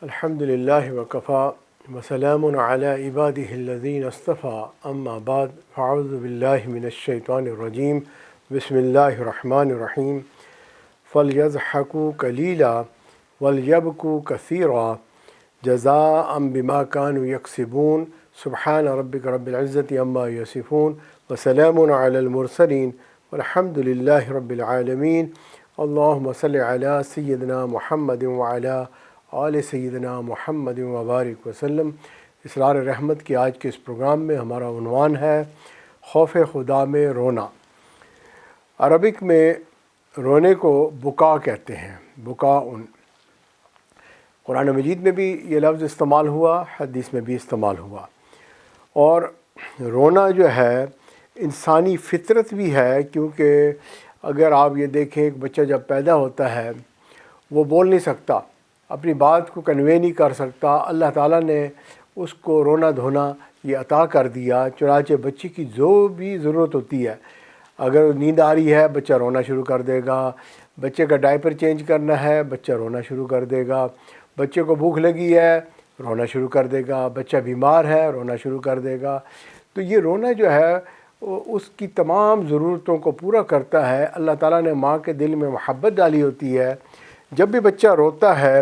الحمدللہ وکفا وسلام علی عبادہ الذین اصطفیٰ اما بعد فاعوذ باللہ من الشیطان الرجیم بسم اللہ الرحمن الرحیم فلیضحکوا قلیلا ولیبکوا کثیرا جزاء بما كانوا یکسبون سبحان ربک رب العزۃ عما یصفون وسلام علی المرسلین والحمد للہ رب العالمین اللہم صلی علی سیدنا محمد وعلی آل سیدنا محمد وبارک وسلم۔ اسرار رحمت کی آج کے اس پروگرام میں ہمارا عنوان ہے خوف خدا میں رونا۔ عربک میں رونے کو بکا کہتے ہیں، بکاء۔ قرآن مجید میں بھی یہ لفظ استعمال ہوا، حدیث میں بھی استعمال ہوا۔ اور رونا جو ہے انسانی فطرت بھی ہے، کیونکہ اگر آپ یہ دیکھیں ایک بچہ جب پیدا ہوتا ہے وہ بول نہیں سکتا، اپنی بات کو کنوے نہیں کر سکتا، اللہ تعالیٰ نے اس کو رونا دھونا یہ عطا کر دیا۔ چنانچہ بچے کی جو بھی ضرورت ہوتی ہے، اگر نیند آ رہی ہے بچہ رونا شروع کر دے گا، بچے کا ڈائپر چینج کرنا ہے بچہ رونا شروع کر دے گا، بچے کو بھوک لگی ہے رونا شروع کر دے گا، بچہ بیمار ہے رونا شروع کر دے گا۔ تو یہ رونا جو ہے اس کی تمام ضرورتوں کو پورا کرتا ہے۔ اللہ تعالیٰ نے ماں کے دل میں محبت ڈالی ہوتی ہے، جب بھی بچہ روتا ہے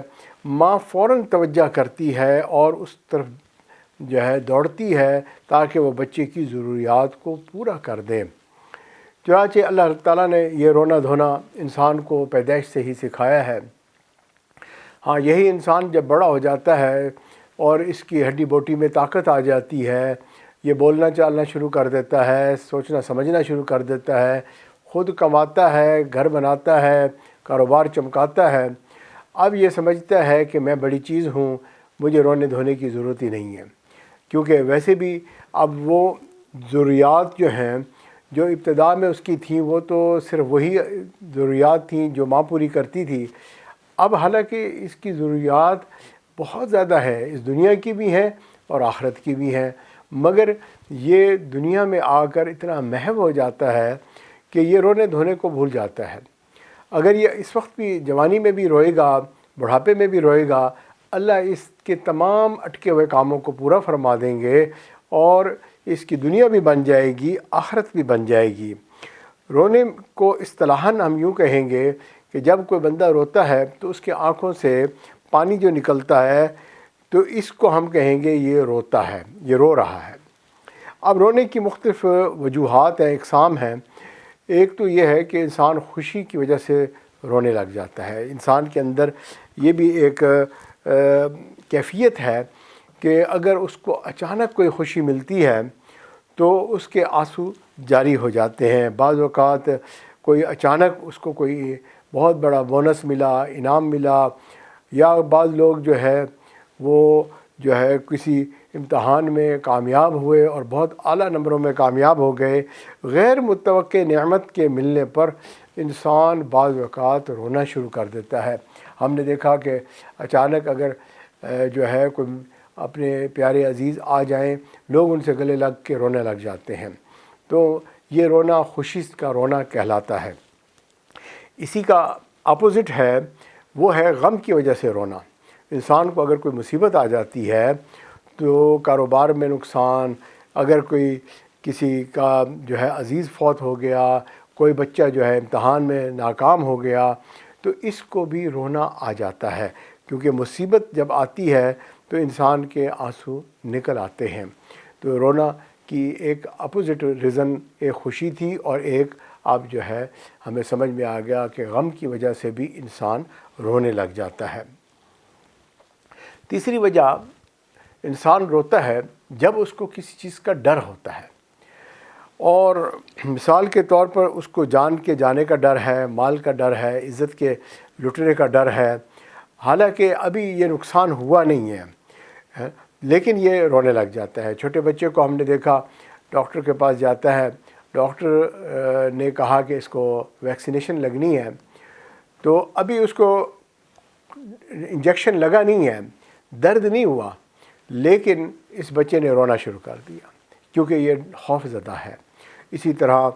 ماں فوراً توجہ کرتی ہے اور اس طرف جو ہے دوڑتی ہے تاکہ وہ بچے کی ضروریات کو پورا کر دے۔ چنانچہ اللہ تعالیٰ نے یہ رونا دھونا انسان کو پیدائش سے ہی سکھایا ہے۔ ہاں، یہی انسان جب بڑا ہو جاتا ہے اور اس کی ہڈی بوٹی میں طاقت آ جاتی ہے، یہ بولنا چالنا شروع کر دیتا ہے، سوچنا سمجھنا شروع کر دیتا ہے، خود کماتا ہے، گھر بناتا ہے، کاروبار چمکاتا ہے، اب یہ سمجھتا ہے کہ میں بڑی چیز ہوں، مجھے رونے دھونے کی ضرورت ہی نہیں ہے، کیونکہ ویسے بھی اب وہ ضروریات جو ہیں جو ابتدا میں اس کی تھیں وہ تو صرف وہی ضروریات تھیں جو ماں پوری کرتی تھی۔ اب حالانکہ اس کی ضروریات بہت زیادہ ہے، اس دنیا کی بھی ہیں اور آخرت کی بھی ہیں، مگر یہ دنیا میں آ کر اتنا محو ہو جاتا ہے کہ یہ رونے دھونے کو بھول جاتا ہے۔ اگر یہ اس وقت بھی جوانی میں بھی روئے گا، بڑھاپے میں بھی روئے گا، اللہ اس کے تمام اٹکے ہوئے کاموں کو پورا فرما دیں گے اور اس کی دنیا بھی بن جائے گی، آخرت بھی بن جائے گی۔ رونے کو اصطلاحاً ہم یوں کہیں گے کہ جب کوئی بندہ روتا ہے تو اس کے آنکھوں سے پانی جو نکلتا ہے تو اس کو ہم کہیں گے یہ روتا ہے، یہ رو رہا ہے۔ اب رونے کی مختلف وجوہات ہیں، اقسام ہیں۔ ایک تو یہ ہے کہ انسان خوشی کی وجہ سے رونے لگ جاتا ہے۔ انسان کے اندر یہ بھی ایک کیفیت ہے کہ اگر اس کو اچانک کوئی خوشی ملتی ہے تو اس کے آنسو جاری ہو جاتے ہیں۔ بعض اوقات کوئی اچانک اس کو کوئی بہت بڑا بونس ملا، انعام ملا، یا بعض لوگ جو ہے وہ جو ہے کسی امتحان میں کامیاب ہوئے اور بہت اعلیٰ نمبروں میں کامیاب ہو گئے، غیر متوقع نعمت کے ملنے پر انسان بعض اوقات رونا شروع کر دیتا ہے۔ ہم نے دیکھا کہ اچانک اگر جو ہے کوئی اپنے پیارے عزیز آ جائیں، لوگ ان سے گلے لگ کے رونے لگ جاتے ہیں، تو یہ رونا خوشی کا رونا کہلاتا ہے۔ اسی کا اپوزٹ ہے، وہ ہے غم کی وجہ سے رونا۔ انسان کو اگر کوئی مصیبت آ جاتی ہے تو کاروبار میں نقصان، اگر کوئی کسی کا جو ہے عزیز فوت ہو گیا، کوئی بچہ جو ہے امتحان میں ناکام ہو گیا، تو اس کو بھی رونا آ جاتا ہے، کیونکہ مصیبت جب آتی ہے تو انسان کے آنسو نکل آتے ہیں۔ تو رونا کی ایک اپوزٹ ریزن ایک خوشی تھی، اور ایک اب جو ہے ہمیں سمجھ میں آ گیا کہ غم کی وجہ سے بھی انسان رونے لگ جاتا ہے۔ تیسری وجہ، انسان روتا ہے جب اس کو کسی چیز کا ڈر ہوتا ہے، اور مثال کے طور پر اس کو جان کے جانے کا ڈر ہے، مال کا ڈر ہے، عزت کے لٹنے کا ڈر ہے، حالانکہ ابھی یہ نقصان ہوا نہیں ہے، لیکن یہ رونے لگ جاتا ہے۔ چھوٹے بچے کو ہم نے دیکھا ڈاکٹر کے پاس جاتا ہے، ڈاکٹر نے کہا کہ اس کو ویکسینیشن لگنی ہے، تو ابھی اس کو انجیکشن لگا نہیں ہے، درد نہیں ہوا، لیکن اس بچے نے رونا شروع کر دیا کیونکہ یہ خوف زدہ ہے۔ اسی طرح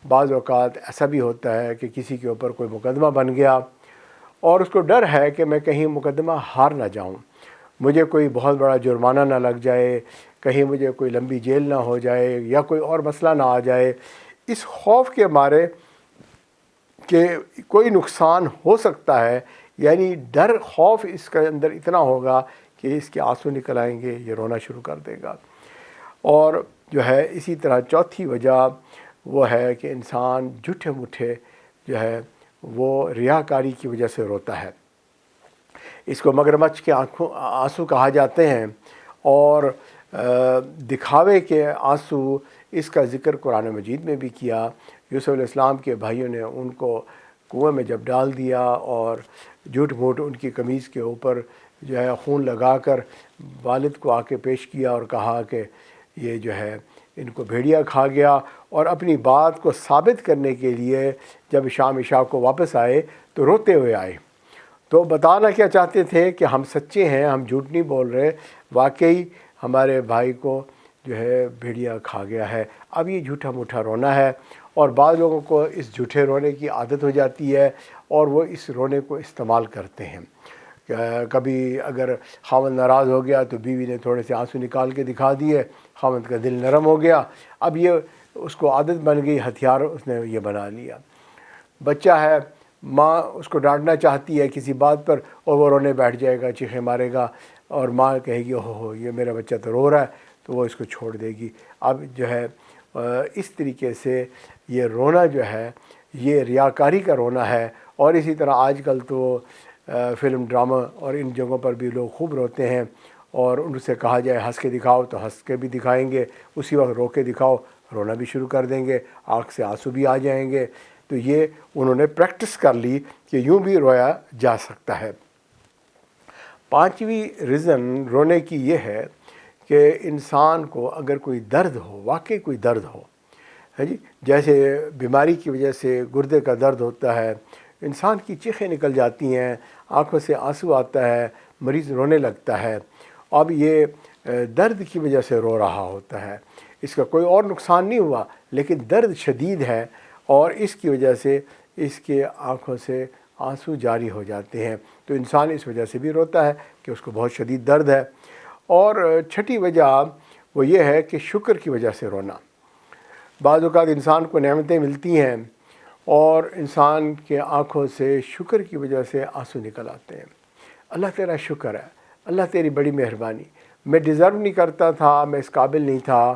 بعض اوقات ایسا بھی ہوتا ہے کہ کسی کے اوپر کوئی مقدمہ بن گیا اور اس کو ڈر ہے کہ میں کہیں مقدمہ ہار نہ جاؤں، مجھے کوئی بہت بڑا جرمانہ نہ لگ جائے، کہیں مجھے کوئی لمبی جیل نہ ہو جائے یا کوئی اور مسئلہ نہ آ جائے، اس خوف کے مارے کہ کوئی نقصان ہو سکتا ہے، یعنی ڈر خوف اس کے اندر اتنا ہوگا کہ اس کے آنسو نکل آئیں گے، یہ رونا شروع کر دے گا۔ اور جو ہے اسی طرح چوتھی وجہ وہ ہے کہ انسان جھوٹے موٹے جو ہے وہ ریاکاری کی وجہ سے روتا ہے۔ اس کو مگرمچھ کے آنسو کہا جاتے ہیں، اور دکھاوے کے آنسو اس کا ذکر قرآن مجید میں بھی کیا۔ یوسف علیہ السلام کے بھائیوں نے ان کو کنویں میں جب ڈال دیا اور جھوٹ موٹ ان کی قمیض کے اوپر جو ہے خون لگا کر والد کو آ کے پیش کیا اور کہا کہ یہ جو ہے ان کو بھیڑیا کھا گیا، اور اپنی بات کو ثابت کرنے کے لیے جب شام عشاء کو واپس آئے تو روتے ہوئے آئے۔ تو بتانا کیا چاہتے تھے کہ ہم سچے ہیں، ہم جھوٹ نہیں بول رہے، واقعی ہمارے بھائی کو جو ہے بھیڑیا کھا گیا ہے۔ اب یہ جھوٹا موٹا رونا ہے، اور بعض لوگوں کو اس جھوٹے رونے کی عادت ہو جاتی ہے اور وہ اس رونے کو استعمال کرتے ہیں۔ کبھی اگر خاوند ناراض ہو گیا تو بیوی نے تھوڑے سے آنسو نکال کے دکھا دیے، خاوند کا دل نرم ہو گیا، اب یہ اس کو عادت بن گئی، ہتھیار اس نے یہ بنا لیا۔ بچہ ہے، ماں اس کو ڈانٹنا چاہتی ہے کسی بات پر اور وہ رونے بیٹھ جائے گا، چیخیں مارے گا، اور ماں کہے گی اوہ یہ میرا بچہ تو رو رہا ہے، تو وہ اس کو چھوڑ دے گی۔ اب جو ہے اس طریقے سے یہ رونا جو ہے یہ ریاکاری کا رونا ہے۔ اور اسی طرح آج کل تو فلم ڈرامہ اور ان جگہوں پر بھی لوگ خوب روتے ہیں، اور ان سے کہا جائے ہنس کے دکھاؤ تو ہنس کے بھی دکھائیں گے، اسی وقت رو کے دکھاؤ رونا بھی شروع کر دیں گے، آنکھ سے آنسو بھی آ جائیں گے۔ تو یہ انہوں نے پریکٹس کر لی کہ یوں بھی رویا جا سکتا ہے۔ پانچویں ریزن رونے کی یہ ہے کہ انسان کو اگر کوئی درد ہو، واقعی کوئی درد ہو، ہے جی، جیسے بیماری کی وجہ سے گردے کا درد ہوتا ہے، انسان کی چیخیں نکل جاتی ہیں، آنکھوں سے آنسو آتا ہے، مریض رونے لگتا ہے، اب یہ درد کی وجہ سے رو رہا ہوتا ہے، اس کا کوئی اور نقصان نہیں ہوا لیکن درد شدید ہے، اور اس کی وجہ سے اس کے آنکھوں سے آنسو جاری ہو جاتے ہیں، تو انسان اس وجہ سے بھی روتا ہے کہ اس کو بہت شدید درد ہے۔ اور چھٹی وجہ وہ یہ ہے کہ شکر کی وجہ سے رونا۔ بعض اوقات انسان کو نعمتیں ملتی ہیں اور انسان کے آنکھوں سے شکر کی وجہ سے آنسو نکل آتے ہیں۔ اللہ تیرا شکر ہے، اللہ تیری بڑی مہربانی، میں ڈیزرو نہیں کرتا تھا، میں اس قابل نہیں تھا،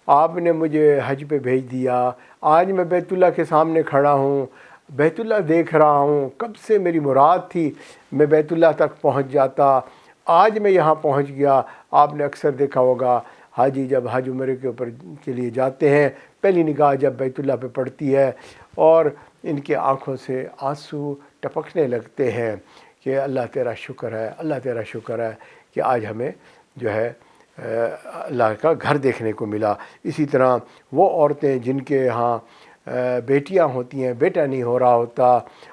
آپ نے مجھے حج پہ بھیج دیا، آج میں بیت اللہ کے سامنے کھڑا ہوں، بیت اللہ دیکھ رہا ہوں، کب سے میری مراد تھی میں بیت اللہ تک پہنچ جاتا، آج میں یہاں پہنچ گیا۔ آپ نے اکثر دیکھا ہوگا حاجی جب حج عمرے کے لیے جاتے ہیں، پہلی نگاہ جب بیت اللہ پہ پڑتی ہے اور ان کے آنکھوں سے آنسو ٹپکنے لگتے ہیں کہ اللہ تیرا شکر ہے، اللہ تیرا شکر ہے کہ آج ہمیں جو ہے اللہ کا گھر دیکھنے کو ملا۔ اسی طرح وہ عورتیں جن کے ہاں بیٹیاں ہوتی ہیں، بیٹا نہیں ہو رہا ہوتا،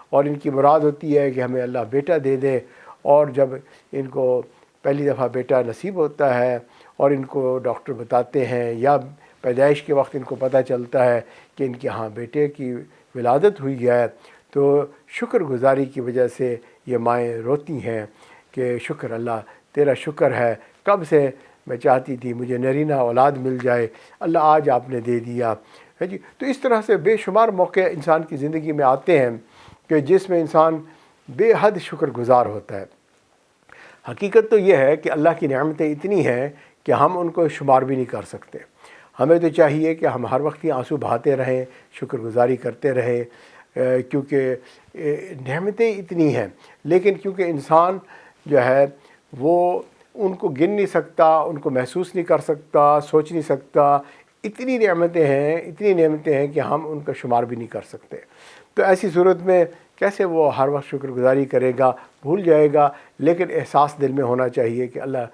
اور ان کی مراد ہوتی ہے کہ ہمیں اللہ بیٹا دے دے، اور جب ان کو پہلی دفعہ بیٹا نصیب ہوتا ہے اور ان کو ڈاکٹر بتاتے ہیں یا پیدائش کے وقت ان کو پتہ چلتا ہے کہ ان کے ہاں بیٹے کی ولادت ہوئی ہے، تو شکر گزاری کی وجہ سے یہ مائیں روتی ہیں کہ شکر اللہ تیرا شکر ہے، کب سے میں چاہتی تھی مجھے نرینہ اولاد مل جائے، اللہ آج آپ نے دے دیا ہے جی۔ تو اس طرح سے بے شمار موقع انسان کی زندگی میں آتے ہیں کہ جس میں انسان بے حد شکر گزار ہوتا ہے۔ حقیقت تو یہ ہے کہ اللہ کی نعمتیں اتنی ہیں کہ ہم ان کو شمار بھی نہیں کر سکتے۔ ہمیں تو چاہیے کہ ہم ہر وقت ہی آنسو بہاتے رہیں، شکر گزاری کرتے رہیں، کیونکہ نعمتیں اتنی ہیں، لیکن کیونکہ انسان جو ہے وہ ان کو گن نہیں سکتا، ان کو محسوس نہیں کر سکتا، سوچ نہیں سکتا، اتنی نعمتیں ہیں کہ ہم ان کا شمار بھی نہیں کر سکتے۔ تو ایسی صورت میں کیسے وہ ہر وقت شکر گزاری کرے گا، بھول جائے گا، لیکن احساس دل میں ہونا چاہیے کہ اللہ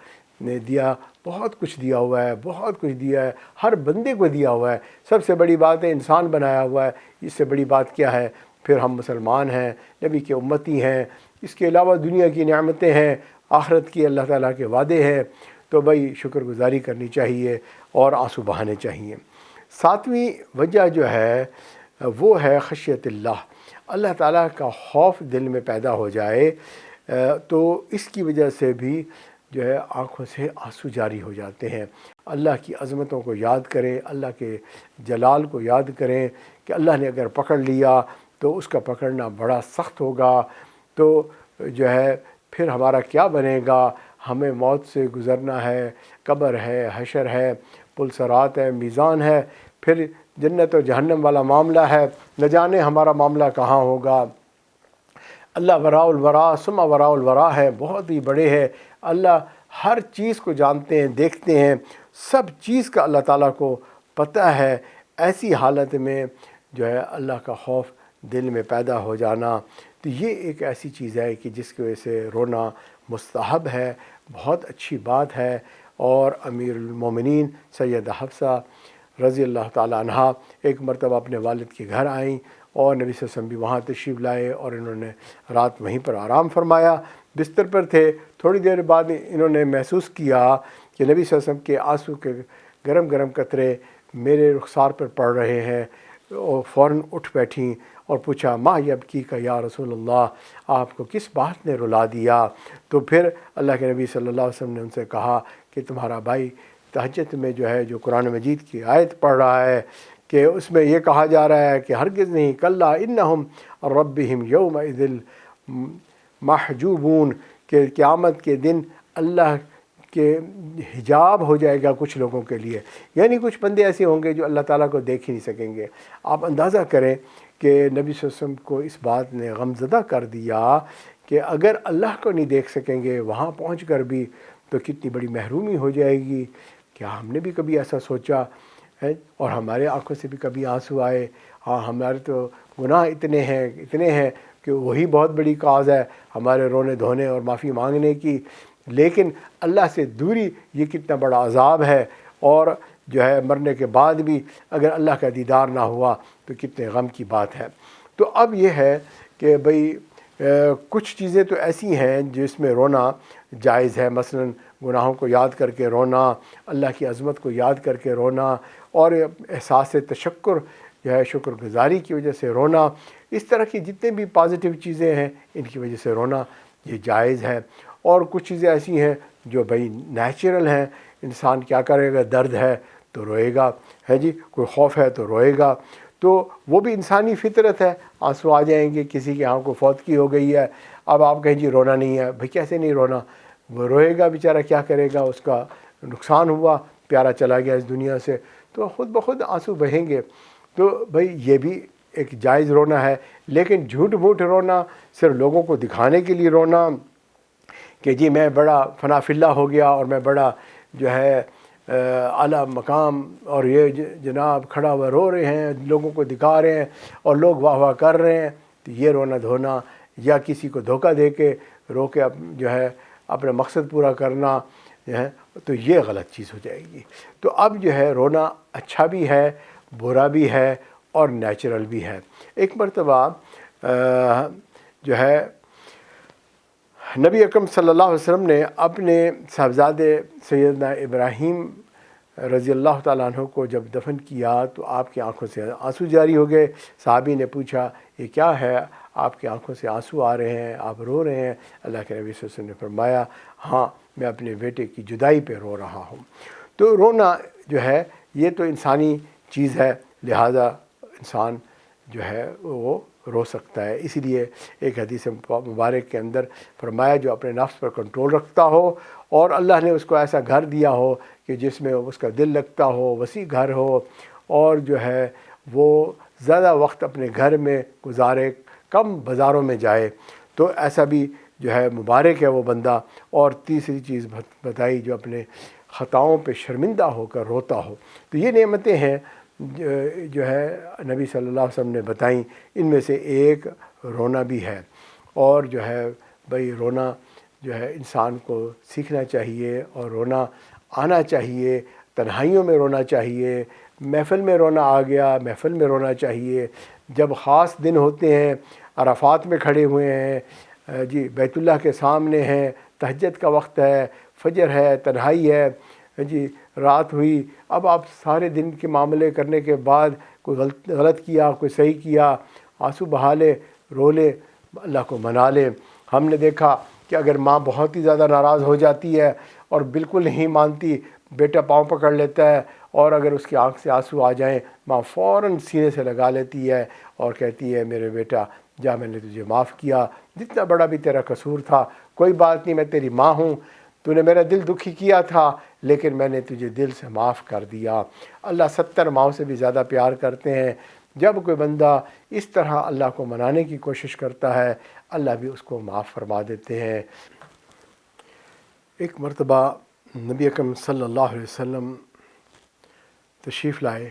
نے دیا، بہت کچھ دیا ہوا ہے، بہت کچھ دیا ہے، ہر بندے کو دیا ہوا ہے۔ سب سے بڑی بات ہے انسان بنایا ہوا ہے، اس سے بڑی بات کیا ہے؟ پھر ہم مسلمان ہیں، نبی کے امتی ہیں، اس کے علاوہ دنیا کی نعمتیں ہیں، آخرت کی اللہ تعالیٰ کے وعدے ہیں، تو بھائی شکر گزاری کرنی چاہیے اور آنسو بہانے چاہیے۔ ساتویں وجہ جو ہے وہ ہے خشیت اللہ، اللہ تعالیٰ کا خوف دل میں پیدا ہو جائے، تو اس کی وجہ سے بھی جو ہے آنکھوں سے آنسو جاری ہو جاتے ہیں۔ اللہ کی عظمتوں کو یاد کریں، اللہ کے جلال کو یاد کریں کہ اللہ نے اگر پکڑ لیا تو اس کا پکڑنا بڑا سخت ہوگا، تو جو ہے پھر ہمارا کیا بنے گا؟ ہمیں موت سے گزرنا ہے، قبر ہے، حشر ہے، پل صراط ہے، میزان ہے، پھر جنت و جہنم والا معاملہ ہے، نہ جانے ہمارا معاملہ کہاں ہوگا۔ اللہ وراء الورا ثم وراء الورا ہے، بہت ہی بڑے ہے۔ اللہ ہر چیز کو جانتے ہیں، دیکھتے ہیں، سب چیز کا اللہ تعالیٰ کو پتہ ہے۔ ایسی حالت میں جو ہے اللہ کا خوف دل میں پیدا ہو جانا، تو یہ ایک ایسی چیز ہے کہ جس کی وجہ سے رونا مستحب ہے، بہت اچھی بات ہے۔ اور امیر المومنین سیدہ حفصہ رضی اللہ تعالیٰ عنہا ایک مرتبہ اپنے والد کے گھر آئیں اور نبی صلی اللہ علیہ وسلم بھی وہاں تشریف لائے، اور انہوں نے رات وہیں پر آرام فرمایا، بستر پر تھے۔ تھوڑی دیر بعد انہوں نے محسوس کیا کہ نبی صلی اللہ علیہ وسلم کے آنسو کے گرم گرم قطرے میرے رخسار پر پڑ رہے ہیں، اور فوراً اٹھ بیٹھیں اور پوچھا ما یبکی کا یا رسول اللہ، آپ کو کس بات نے رلا دیا؟ تو پھر اللہ کے نبی صلی اللہ علیہ وسلم نے ان سے کہا کہ تمہارا بھائی تہجد میں جو ہے جو قرآن مجید کی آیت پڑھ رہا ہے کہ اس میں یہ کہا جا رہا ہے کہ ہرگز نہیں، کلا انہم ربہم یومئذ محجوبون، کہ قیامت کے دن اللہ کے حجاب ہو جائے گا کچھ لوگوں کے لیے، یعنی کچھ بندے ایسے ہوں گے جو اللہ تعالیٰ کو دیکھ ہی نہیں سکیں گے۔ آپ اندازہ کریں کہ نبی صلی اللہ علیہ وسلم کو اس بات نے غمزدہ کر دیا کہ اگر اللہ کو نہیں دیکھ سکیں گے وہاں پہنچ کر بھی، تو کتنی بڑی محرومی ہو جائے گی۔ کیا ہم نے بھی کبھی ایسا سوچا ہے؟ اور ہمارے آنکھوں سے بھی کبھی آنسو آئے؟ ہاں، ہمارے تو گناہ اتنے ہیں کہ وہی بہت بڑی کاز ہے ہمارے رونے دھونے اور معافی مانگنے کی، لیکن اللہ سے دوری یہ کتنا بڑا عذاب ہے۔ اور جو ہے مرنے کے بعد بھی اگر اللہ کا دیدار نہ ہوا تو کتنے غم کی بات ہے۔ تو اب یہ ہے کہ بھئی کچھ چیزیں تو ایسی ہیں جس میں رونا جائز ہے، مثلا گناہوں کو یاد کر کے رونا، اللہ کی عظمت کو یاد کر کے رونا، اور احساس تشکر جو ہے شکر گزاری کی وجہ سے رونا، اس طرح کی جتنے بھی پازیٹیو چیزیں ہیں ان کی وجہ سے رونا یہ جائز ہے۔ اور کچھ چیزیں ایسی ہیں جو بھئی نیچرل ہیں، انسان کیا کرے گا، درد ہے تو روئے گا، ہے جی، کوئی خوف ہے تو روئے گا، تو وہ بھی انسانی فطرت ہے۔ آنسو آ جائیں گے، کسی کی آنکھ کو فوت کی ہو گئی ہے، اب آپ کہیں جی رونا نہیں ہے، بھئی کیسے نہیں رونا؟ وہ روئے گا بیچارہ، کیا کرے گا، اس کا نقصان ہوا، پیارا چلا گیا اس دنیا سے، تو خود بخود آنسو بہیں گے۔ تو بھئی یہ بھی ایک جائز رونا ہے، لیکن جھوٹ موٹ رونا، صرف لوگوں کو دکھانے کے لیے رونا کہ جی میں بڑا فنا فی اللہ ہو گیا اور میں بڑا جو ہے اعلیٰ مقام، اور یہ جناب کھڑا ہوا رو رہے ہیں، لوگوں کو دکھا رہے ہیں اور لوگ واہ واہ کر رہے ہیں، تو یہ رونا دھونا، یا کسی کو دھوکہ دے کے رو کے جو ہے اپنا مقصد پورا کرنا جو ہے، تو یہ غلط چیز ہو جائے گی۔ تو اب جو ہے رونا اچھا بھی ہے، برا بھی ہے، اور نیچرل بھی ہے۔ ایک مرتبہ جو ہے نبی اکرم صلی اللہ علیہ وسلم نے اپنے صاحبزادے سیدنا ابراہیم رضی اللہ تعالیٰ عنہ کو جب دفن کیا تو آپ کی آنکھوں سے آنسو جاری ہو گئے۔ صحابی نے پوچھا یہ کیا ہے، آپ کی آنکھوں سے آنسو آ رہے ہیں، آپ رو رہے ہیں؟ اللہ کے نبی صلی اللہ علیہ وسلم نے فرمایا ہاں، میں اپنے بیٹے کی جدائی پہ رو رہا ہوں۔ تو رونا جو ہے یہ تو انسانی چیز ہے، لہٰذا انسان جو ہے وہ رو سکتا ہے۔ اسی لیے ایک حدیث مبارک کے اندر فرمایا جو اپنے نفس پر کنٹرول رکھتا ہو اور اللہ نے اس کو ایسا گھر دیا ہو کہ جس میں اس کا دل لگتا ہو، وسیع گھر ہو، اور جو ہے وہ زیادہ وقت اپنے گھر میں گزارے، کم بازاروں میں جائے، تو ایسا بھی جو ہے مبارک ہے وہ بندہ۔ اور تیسری چیز بتائی جو اپنے خطاؤں پہ شرمندہ ہو کر روتا ہو۔ تو یہ نعمتیں ہیں جو ہے نبی صلی اللہ علیہ وسلم نے بتائیں، ان میں سے ایک رونا بھی ہے۔ اور جو ہے بھئی رونا جو ہے انسان کو سیکھنا چاہیے اور رونا آنا چاہیے، تنہائیوں میں رونا چاہیے، محفل میں رونا آ گیا محفل میں رونا چاہیے، جب خاص دن ہوتے ہیں، عرفات میں کھڑے ہوئے ہیں جی، بیت اللہ کے سامنے ہیں، تہجد کا وقت ہے، فجر ہے، تنہائی ہے جی، رات ہوئی، اب آپ سارے دن کے معاملے کرنے کے بعد کوئی غلط کیا، کوئی صحیح کیا، آنسو بہا لے، رو لے، اللہ کو منا لے۔ ہم نے دیکھا کہ کہ اگر ماں بہت ہی زیادہ ناراض ہو جاتی ہے اور بالکل نہیں مانتی، بیٹا پاؤں پکڑ لیتا ہے، اور اگر اس کی آنکھ سے آنسو آ جائیں ماں فوراً سینے سے لگا لیتی ہے اور کہتی ہے میرے بیٹا جا، میں نے تجھے معاف کیا، جتنا بڑا بھی تیرا قصور تھا کوئی بات نہیں، میں تیری ماں ہوں، تو نے میرا دل دکھی کیا تھا لیکن میں نے تجھے دل سے معاف کر دیا۔ اللہ 70 ماؤں سے بھی زیادہ پیار کرتے ہیں۔ جب کوئی بندہ اس طرح اللہ کو منانے کی کوشش کرتا ہے اللہ بھی اس کو معاف فرما دیتے ہیں۔ ایک مرتبہ نبی اکرم صلی اللہ علیہ وسلم تشریف لائے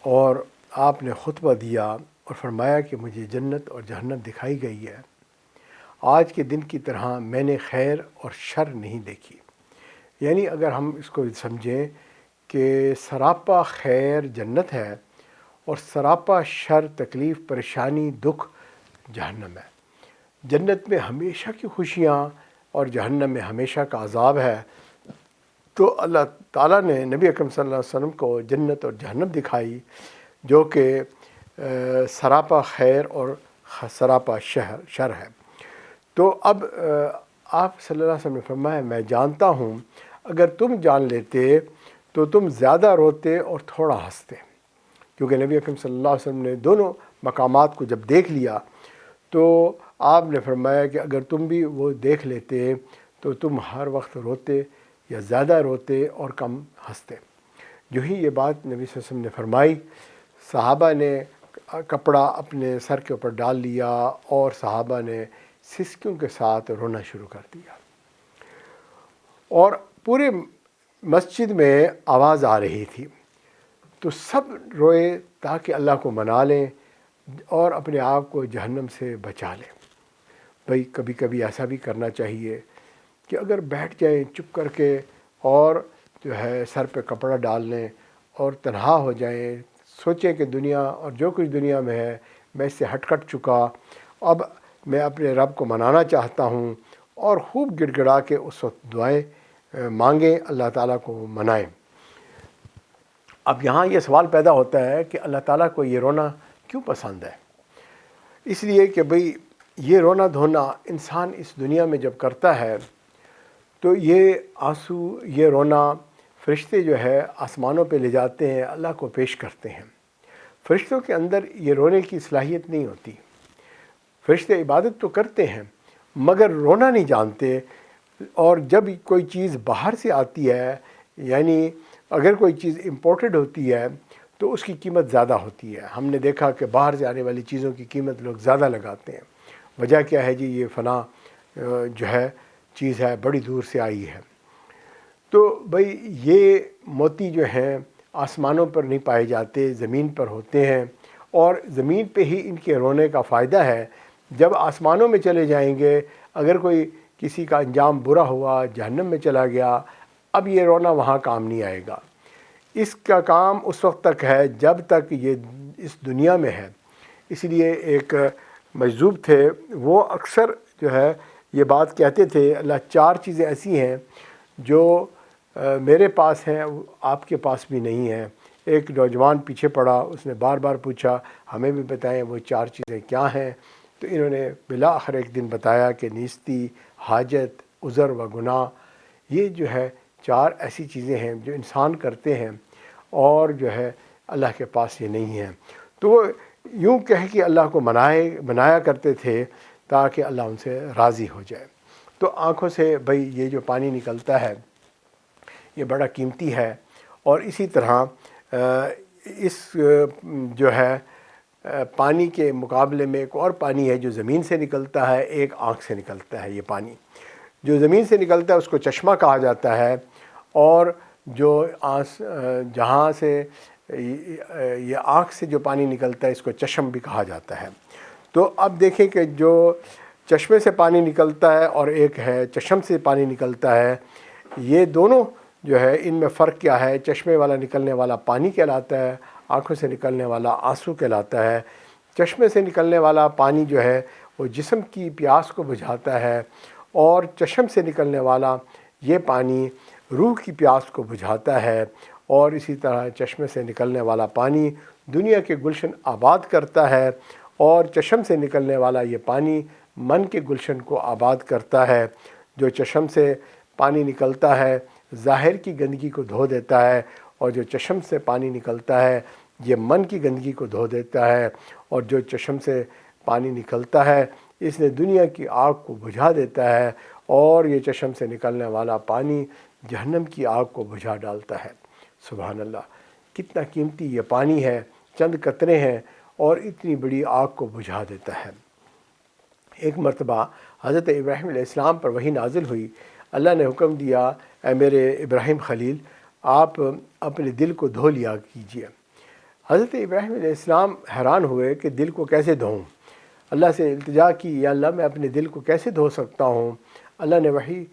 اور آپ نے خطبہ دیا اور فرمایا کہ مجھے جنت اور جہنم دکھائی گئی ہے، آج کے دن کی طرح میں نے خیر اور شر نہیں دیکھی۔ یعنی اگر ہم اس کو سمجھیں کہ سراپا خیر جنت ہے اور سراپا شر تکلیف پریشانی دکھ جہنم ہے۔ جنت میں ہمیشہ کی خوشیاں اور جہنم میں ہمیشہ کا عذاب ہے۔ تو اللہ تعالیٰ نے نبی اکرم صلی اللہ علیہ وسلم کو جنت اور جہنم دکھائی جو کہ سراپا خیر اور سراپا شر ہے۔ تو اب آپ صلی اللہ علیہ وسلم نے فرمایا میں جانتا ہوں اگر تم جان لیتے تو تم زیادہ روتے اور تھوڑا ہنستے، کیونکہ نبی اکرم صلی اللہ علیہ وسلم نے دونوں مقامات کو جب دیکھ لیا تو آپ نے فرمایا کہ اگر تم بھی وہ دیکھ لیتے تو تم ہر وقت روتے یا زیادہ روتے اور کم ہنستے۔ جو ہی یہ بات نبی صلی اللہ علیہ وسلم نے فرمائی، صحابہ نے کپڑا اپنے سر کے اوپر ڈال لیا اور صحابہ نے سسکیوں کے ساتھ رونا شروع کر دیا، اور پورے مسجد میں آواز آ رہی تھی، تو سب روئے تاکہ اللہ کو منا لیں اور اپنے آپ کو جہنم سے بچا لیں۔ بھئی کبھی کبھی ایسا بھی کرنا چاہیے کہ اگر بیٹھ جائیں چپ کر کے اور جو ہے سر پہ کپڑا ڈال لیں اور تنہا ہو جائیں، سوچیں کہ دنیا اور جو کچھ دنیا میں ہے میں اس سے ہٹ کٹ چکا، اب میں اپنے رب کو منانا چاہتا ہوں، اور خوب گڑ گڑا کے اس وقت دعائیں مانگیں، اللہ تعالیٰ کو منائیں۔ اب یہاں یہ سوال پیدا ہوتا ہے کہ اللہ تعالیٰ کو یہ رونا کیوں پسند ہے؟ اس لیے کہ بھئی یہ رونا دھونا انسان اس دنیا میں جب کرتا ہے تو یہ آنسو یہ رونا فرشتے جو ہے آسمانوں پہ لے جاتے ہیں، اللہ کو پیش کرتے ہیں۔ فرشتوں کے اندر یہ رونے کی صلاحیت نہیں ہوتی، فرشتے عبادت تو کرتے ہیں مگر رونا نہیں جانتے، اور جب کوئی چیز باہر سے آتی ہے، یعنی اگر کوئی چیز امپورٹڈ ہوتی ہے تو اس کی قیمت زیادہ ہوتی ہے۔ ہم نے دیکھا کہ باہر سے آنے والی چیزوں کی قیمت لوگ زیادہ لگاتے ہیں۔ وجہ کیا ہے جی؟ یہ فلاں جو ہے چیز ہے بڑی دور سے آئی ہے۔ تو بھئی یہ موتی جو ہیں آسمانوں پر نہیں پائے جاتے، زمین پر ہوتے ہیں، اور زمین پہ ہی ان کے رونے کا فائدہ ہے۔ جب آسمانوں میں چلے جائیں گے، اگر کوئی کسی کا انجام برا ہوا، جہنم میں چلا گیا، اب یہ رونا وہاں کام نہیں آئے گا۔ اس کا کام اس وقت تک ہے جب تک یہ اس دنیا میں ہے۔ اس لیے ایک مجذوب تھے، وہ اکثر جو ہے یہ بات کہتے تھے، اللہ 4 چیزیں ایسی ہیں جو میرے پاس ہیں آپ کے پاس بھی نہیں ہیں۔ ایک نوجوان پیچھے پڑا، اس نے بار بار پوچھا ہمیں بھی بتائیں وہ 4 چیزیں کیا ہیں؟ تو انہوں نے بالآخر ایک دن بتایا کہ نیستی، حاجت، عذر و گناہ، یہ جو ہے 4 ایسی چیزیں ہیں جو انسان کرتے ہیں اور جو ہے اللہ کے پاس یہ نہیں ہیں۔ تو وہ یوں کہہ کہ اللہ کو منایا کرتے تھے تاکہ اللہ ان سے راضی ہو جائے۔ تو آنکھوں سے بھئی یہ جو پانی نکلتا ہے یہ بڑا قیمتی ہے، اور اسی طرح اس جو ہے پانی کے مقابلے میں ایک اور پانی ہے جو زمین سے نکلتا ہے، ایک آنکھ سے نکلتا ہے۔ یہ پانی جو زمین سے نکلتا ہے اس کو چشمہ کہا جاتا ہے، اور جو جہاں سے یہ آنکھ سے جو پانی نکلتا ہے اس کو چشم بھی کہا جاتا ہے۔ تو اب دیکھیں کہ جو چشمے سے پانی نکلتا ہے اور ایک ہے چشم سے پانی نکلتا ہے، یہ دونوں جو ہے ان میں فرق کیا ہے؟ چشمے والا نکلنے والا پانی کہلاتا ہے، آنکھوں سے نکلنے والا آنسو کہلاتا ہے۔ چشمے سے نکلنے والا پانی جو ہے وہ جسم کی پیاس کو بجھاتا ہے، اور چشم سے نکلنے والا یہ پانی روح کی پیاس کو بجھاتا ہے، اور اسی طرح چشمے سے نکلنے والا پانی دنیا کے گلشن آباد کرتا ہے، اور چشم سے نکلنے والا یہ پانی من کے گلشن کو آباد کرتا ہے۔ جو چشم سے پانی نکلتا ہے ظاہر کی گندگی کو دھو دیتا ہے، اور جو چشم سے پانی نکلتا ہے یہ من کی گندگی کو دھو دیتا ہے، اور جو چشم سے پانی نکلتا ہے اس نے دنیا کی آگ کو بجھا دیتا ہے، اور یہ چشم سے نکلنے والا پانی جہنم کی آگ کو بجھا ڈالتا ہے۔ سبحان اللہ، کتنا قیمتی یہ پانی ہے، چند قطرے ہیں اور اتنی بڑی آگ کو بجھا دیتا ہے۔ ایک مرتبہ حضرت ابراہیم علیہ السلام پر وحی نازل ہوئی، اللہ نے حکم دیا اے میرے ابراہیم خلیل آپ اپنے دل کو دھو لیا کیجیے۔ حضرت ابراہیم علیہ السلام حیران ہوئے کہ دل کو کیسے دھوؤں؟ اللہ سے التجا کی، یا اللہ میں اپنے دل کو کیسے دھو سکتا ہوں؟ اللہ نے وحی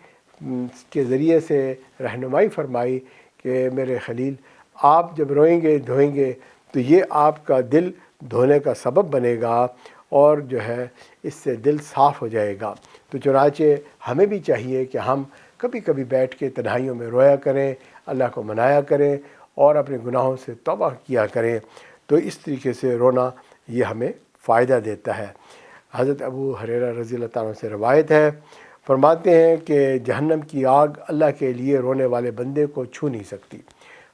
کے ذریعے سے رہنمائی فرمائی کہ میرے خلیل آپ جب روئیں گے دھوئیں گے تو یہ آپ کا دل دھونے کا سبب بنے گا، اور جو ہے اس سے دل صاف ہو جائے گا۔ تو چنانچہ ہمیں بھی چاہیے کہ ہم کبھی کبھی بیٹھ کے تنہائیوں میں رویا کریں، اللہ کو منایا کریں اور اپنے گناہوں سے توبہ کیا کریں، تو اس طریقے سے رونا یہ ہمیں فائدہ دیتا ہے۔ حضرت ابو ہریرہ رضی اللہ تعالیٰ عنہ سے روایت ہے، فرماتے ہیں کہ جہنم کی آگ اللہ کے لیے رونے والے بندے کو چھو نہیں سکتی۔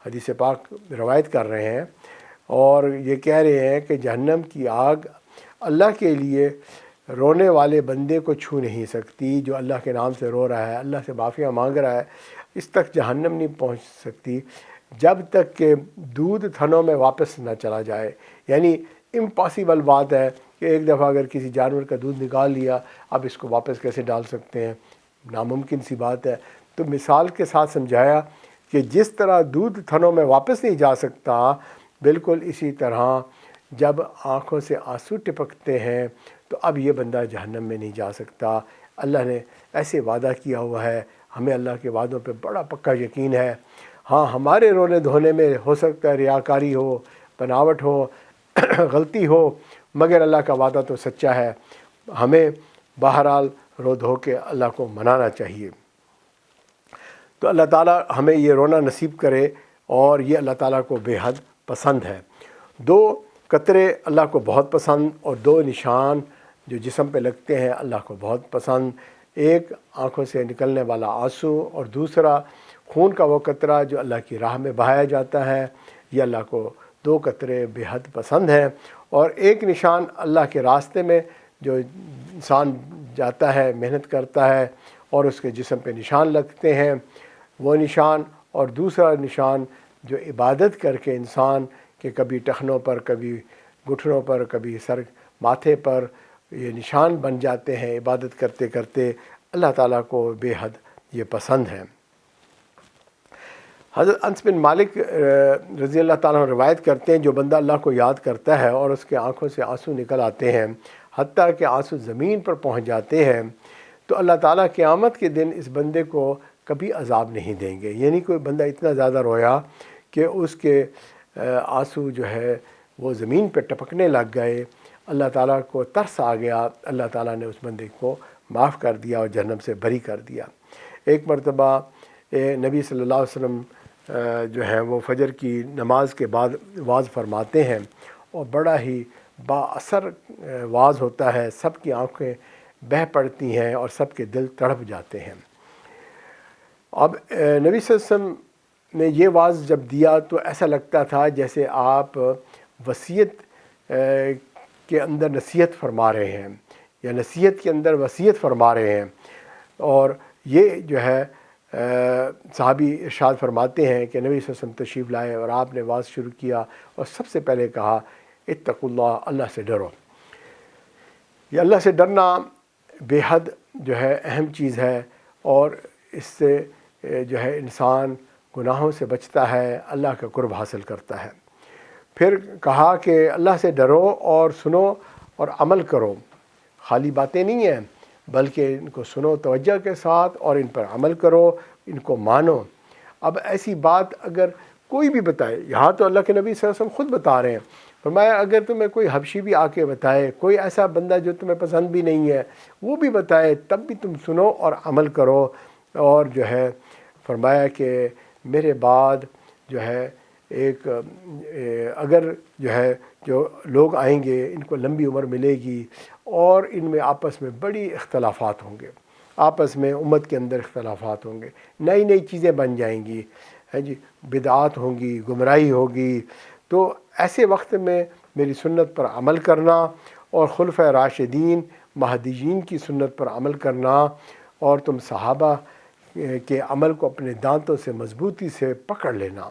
حدیث پاک روایت کر رہے ہیں اور یہ کہہ رہے ہیں کہ جہنم کی آگ اللہ کے لیے رونے والے بندے کو چھو نہیں سکتی۔ جو اللہ کے نام سے رو رہا ہے، اللہ سے معافیاں مانگ رہا ہے، اس تک جہنم نہیں پہنچ سکتی جب تک کہ دودھ تھنوں میں واپس نہ چلا جائے۔ یعنی امپاسبل بات ہے کہ ایک دفعہ اگر کسی جانور کا دودھ نکال لیا، اب اس کو واپس کیسے ڈال سکتے ہیں؟ ناممکن سی بات ہے۔ تو مثال کے ساتھ سمجھایا کہ جس طرح دودھ تھنوں میں واپس نہیں جا سکتا، بالکل اسی طرح جب آنکھوں سے آنسو ٹپکتے ہیں تو اب یہ بندہ جہنم میں نہیں جا سکتا۔ اللہ نے ایسے وعدہ کیا ہوا ہے، ہمیں اللہ کے وعدوں پہ بڑا پکا یقین ہے۔ ہاں ہمارے رونے دھونے میں ہو سکتا ہے ریاکاری ہو، بناوٹ ہو، غلطی ہو، مگر اللہ کا وعدہ تو سچا ہے۔ ہمیں بہرحال رو دھو کے اللہ کو منانا چاہیے۔ تو اللہ تعالیٰ ہمیں یہ رونا نصیب کرے، اور یہ اللہ تعالیٰ کو بے حد پسند ہے۔ دو قطرے اللہ کو بہت پسند، اور دو نشان جو جسم پہ لگتے ہیں اللہ کو بہت پسند۔ ایک آنکھوں سے نکلنے والا آنسو، اور دوسرا خون کا وہ قطرہ جو اللہ کی راہ میں بہایا جاتا ہے، یہ اللہ کو دو قطرے بے حد پسند ہیں۔ اور ایک نشان اللہ کے راستے میں جو انسان جاتا ہے، محنت کرتا ہے اور اس کے جسم پہ نشان لگتے ہیں، وہ نشان، اور دوسرا نشان جو عبادت کر کے انسان کے کبھی ٹخنوں پر، کبھی گھٹنوں پر، کبھی سر ماتھے پر یہ نشان بن جاتے ہیں عبادت کرتے کرتے، اللہ تعالیٰ کو بے حد یہ پسند ہے۔ حضرت انس بن مالک رضی اللہ تعالیٰ عنہ روایت کرتے ہیں، جو بندہ اللہ کو یاد کرتا ہے اور اس کے آنکھوں سے آنسو نکل آتے ہیں، حتیٰ کہ آنسو زمین پر پہنچ جاتے ہیں، تو اللہ تعالیٰ قیامت کے دن اس بندے کو کبھی عذاب نہیں دیں گے۔ یعنی کوئی بندہ اتنا زیادہ رویا کہ اس کے آنسو جو ہے وہ زمین پہ ٹپکنے لگ گئے، اللہ تعالیٰ کو ترس آ گیا، اللہ تعالیٰ نے اس بندے کو معاف کر دیا اور جہنم سے بری کر دیا۔ ایک مرتبہ نبی صلی اللہ علیہ وسلم جو ہیں وہ فجر کی نماز کے بعد واز فرماتے ہیں، اور بڑا ہی با اثر واز ہوتا ہے، سب کی آنکھیں بہہ پڑتی ہیں اور سب کے دل تڑپ جاتے ہیں۔ اب نبی صلی اللہ علیہ وسلم نے یہ واز جب دیا تو ایسا لگتا تھا جیسے آپ وصیت کے اندر نصیحت فرما رہے ہیں، یا نصیحت کے اندر وصیت فرما رہے ہیں۔ اور یہ جو ہے صحابی ارشاد فرماتے ہیں کہ نبی صلی اللہ علیہ وسلم تشریف لائے اور آپ نے واز شروع کیا، اور سب سے پہلے کہا اتقوا اللہ، اللہ سے ڈرو۔ یہ اللہ سے ڈرنا بے حد جو ہے اہم چیز ہے، اور اس سے جو ہے انسان گناہوں سے بچتا ہے، اللہ کا قرب حاصل کرتا ہے۔ پھر کہا کہ اللہ سے ڈرو اور سنو اور عمل کرو، خالی باتیں نہیں ہیں بلکہ ان کو سنو توجہ کے ساتھ اور ان پر عمل کرو، ان کو مانو۔ اب ایسی بات اگر کوئی بھی بتائے، یہاں تو اللہ کے نبی صلی اللہ علیہ وسلم خود بتا رہے ہیں، فرمایا اگر تمہیں کوئی حبشی بھی آ کے بتائے، کوئی ایسا بندہ جو تمہیں پسند بھی نہیں ہے وہ بھی بتائے، تب بھی تم سنو اور عمل کرو۔ اور جو ہے فرمایا کہ میرے بعد جو ہے ایک اگر جو ہے جو لوگ آئیں گے ان کو لمبی عمر ملے گی، اور ان میں آپس میں بڑی اختلافات ہوں گے، آپس میں امت کے اندر اختلافات ہوں گے، نئی نئی چیزیں بن جائیں گی، ہے جی، بدعات ہوں گی، گمراہی ہوگی۔ تو ایسے وقت میں میری سنت پر عمل کرنا اور خلفۂ راشدین مہدیین کی سنت پر عمل کرنا، اور تم صحابہ کے عمل کو اپنے دانتوں سے مضبوطی سے پکڑ لینا۔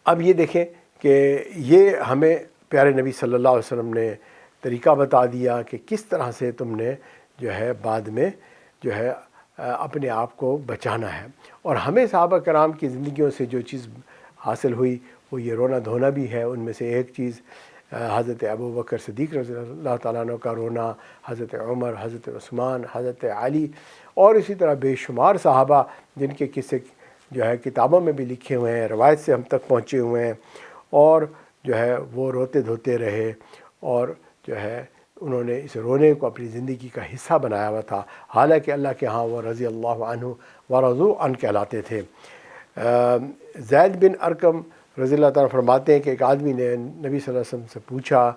اب یہ دیکھیں کہ یہ ہمیں پیارے نبی صلی اللہ علیہ وسلم نے طریقہ بتا دیا کہ کس طرح سے تم نے جو ہے بعد میں جو ہے اپنے آپ کو بچانا ہے۔ اور ہمیں صحابہ کرام کی زندگیوں سے جو چیز حاصل ہوئی وہ یہ رونا دھونا بھی ہے۔ ان میں سے ایک چیز حضرت ابوبکر صدیق رضی اللہ تعالیٰ عنہ کا رونا، حضرت عمر، حضرت عثمان، حضرت علی، اور اسی طرح بے شمار صحابہ جن کے قصے جو ہے کتابوں میں بھی لکھے ہوئے ہیں، روایت سے ہم تک پہنچے ہوئے ہیں، اور جو ہے وہ روتے دھوتے رہے، اور جو ہے انہوں نے اس رونے کو اپنی زندگی کا حصہ بنایا ہوا تھا، حالانکہ اللہ کے ہاں وہ رضی اللہ عنہ ورضوا عنہ کہلاتے تھے۔ زید بن ارقم رضی اللہ تعالیٰ فرماتے ہیں کہ ایک آدمی نے نبی صلی اللہ علیہ وسلم سے پوچھا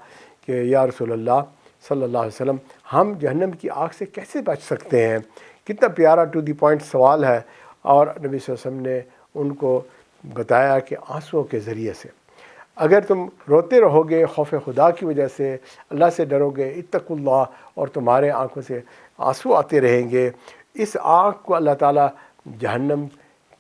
کہ یا رسول اللہ صلی اللہ علیہ وسلم، ہم جہنم کی آگ سے کیسے بچ سکتے ہیں؟ کتنا پیارا ٹو دی پوائنٹ سوال ہے، اور نبی صلی اللہ علیہ وسلم نے ان کو بتایا کہ آنسوؤں کے ذریعے سے۔ اگر تم روتے رہو گے خوف خدا کی وجہ سے، اللہ سے ڈرو گے، اتقوا اللہ، اور تمہارے آنکھوں سے آنسو آتے رہیں گے، اس آگ کو اللہ تعالیٰ جہنم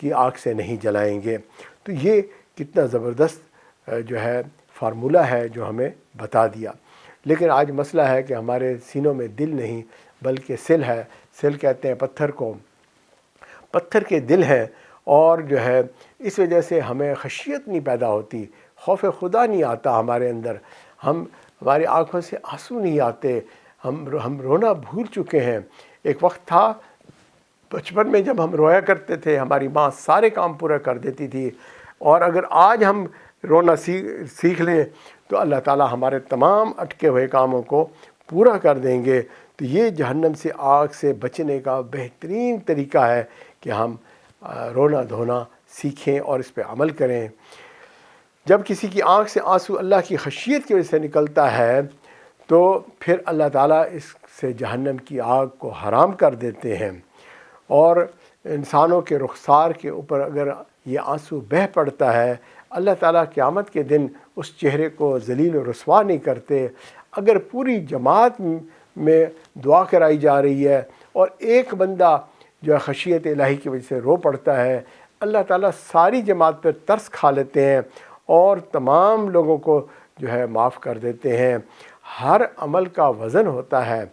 کی آگ سے نہیں جلائیں گے۔ تو یہ کتنا زبردست جو ہے فارمولہ ہے جو ہمیں بتا دیا۔ لیکن آج مسئلہ ہے کہ ہمارے سینوں میں دل نہیں بلکہ سل ہے۔ سل کہتے ہیں پتھر کو، پتھر کے دل ہیں، اور جو ہے اس وجہ سے ہمیں خشیت نہیں پیدا ہوتی، خوف خدا نہیں آتا ہمارے اندر، ہماری آنکھوں سے آنسو نہیں آتے، ہم رونا بھول چکے ہیں۔ ایک وقت تھا بچپن میں جب ہم رویا کرتے تھے، ہماری ماں سارے کام پورا کر دیتی تھی، اور اگر آج ہم رونا سیکھ لیں تو اللہ تعالیٰ ہمارے تمام اٹکے ہوئے کاموں کو پورا کر دیں گے۔ تو یہ جہنم سے آگ سے بچنے کا بہترین طریقہ ہے کہ ہم رونا دھونا سیکھیں اور اس پہ عمل کریں۔ جب کسی کی آنکھ سے آنسو اللہ کی خشیت کی وجہ سے نکلتا ہے تو پھر اللہ تعالیٰ اس سے جہنم کی آگ کو حرام کر دیتے ہیں، اور انسانوں کے رخسار کے اوپر اگر یہ آنسو بہہ پڑتا ہے، اللہ تعالیٰ قیامت کے دن اس چہرے کو ذلیل و رسوا نہیں کرتے۔ اگر پوری جماعت میں دعا کرائی جا رہی ہے اور ایک بندہ جو ہے خشیت الہی کی وجہ سے رو پڑتا ہے، اللہ تعالیٰ ساری جماعت پر ترس کھا لیتے ہیں اور تمام لوگوں کو جو ہے معاف کر دیتے ہیں۔ ہر عمل کا وزن ہوتا ہے،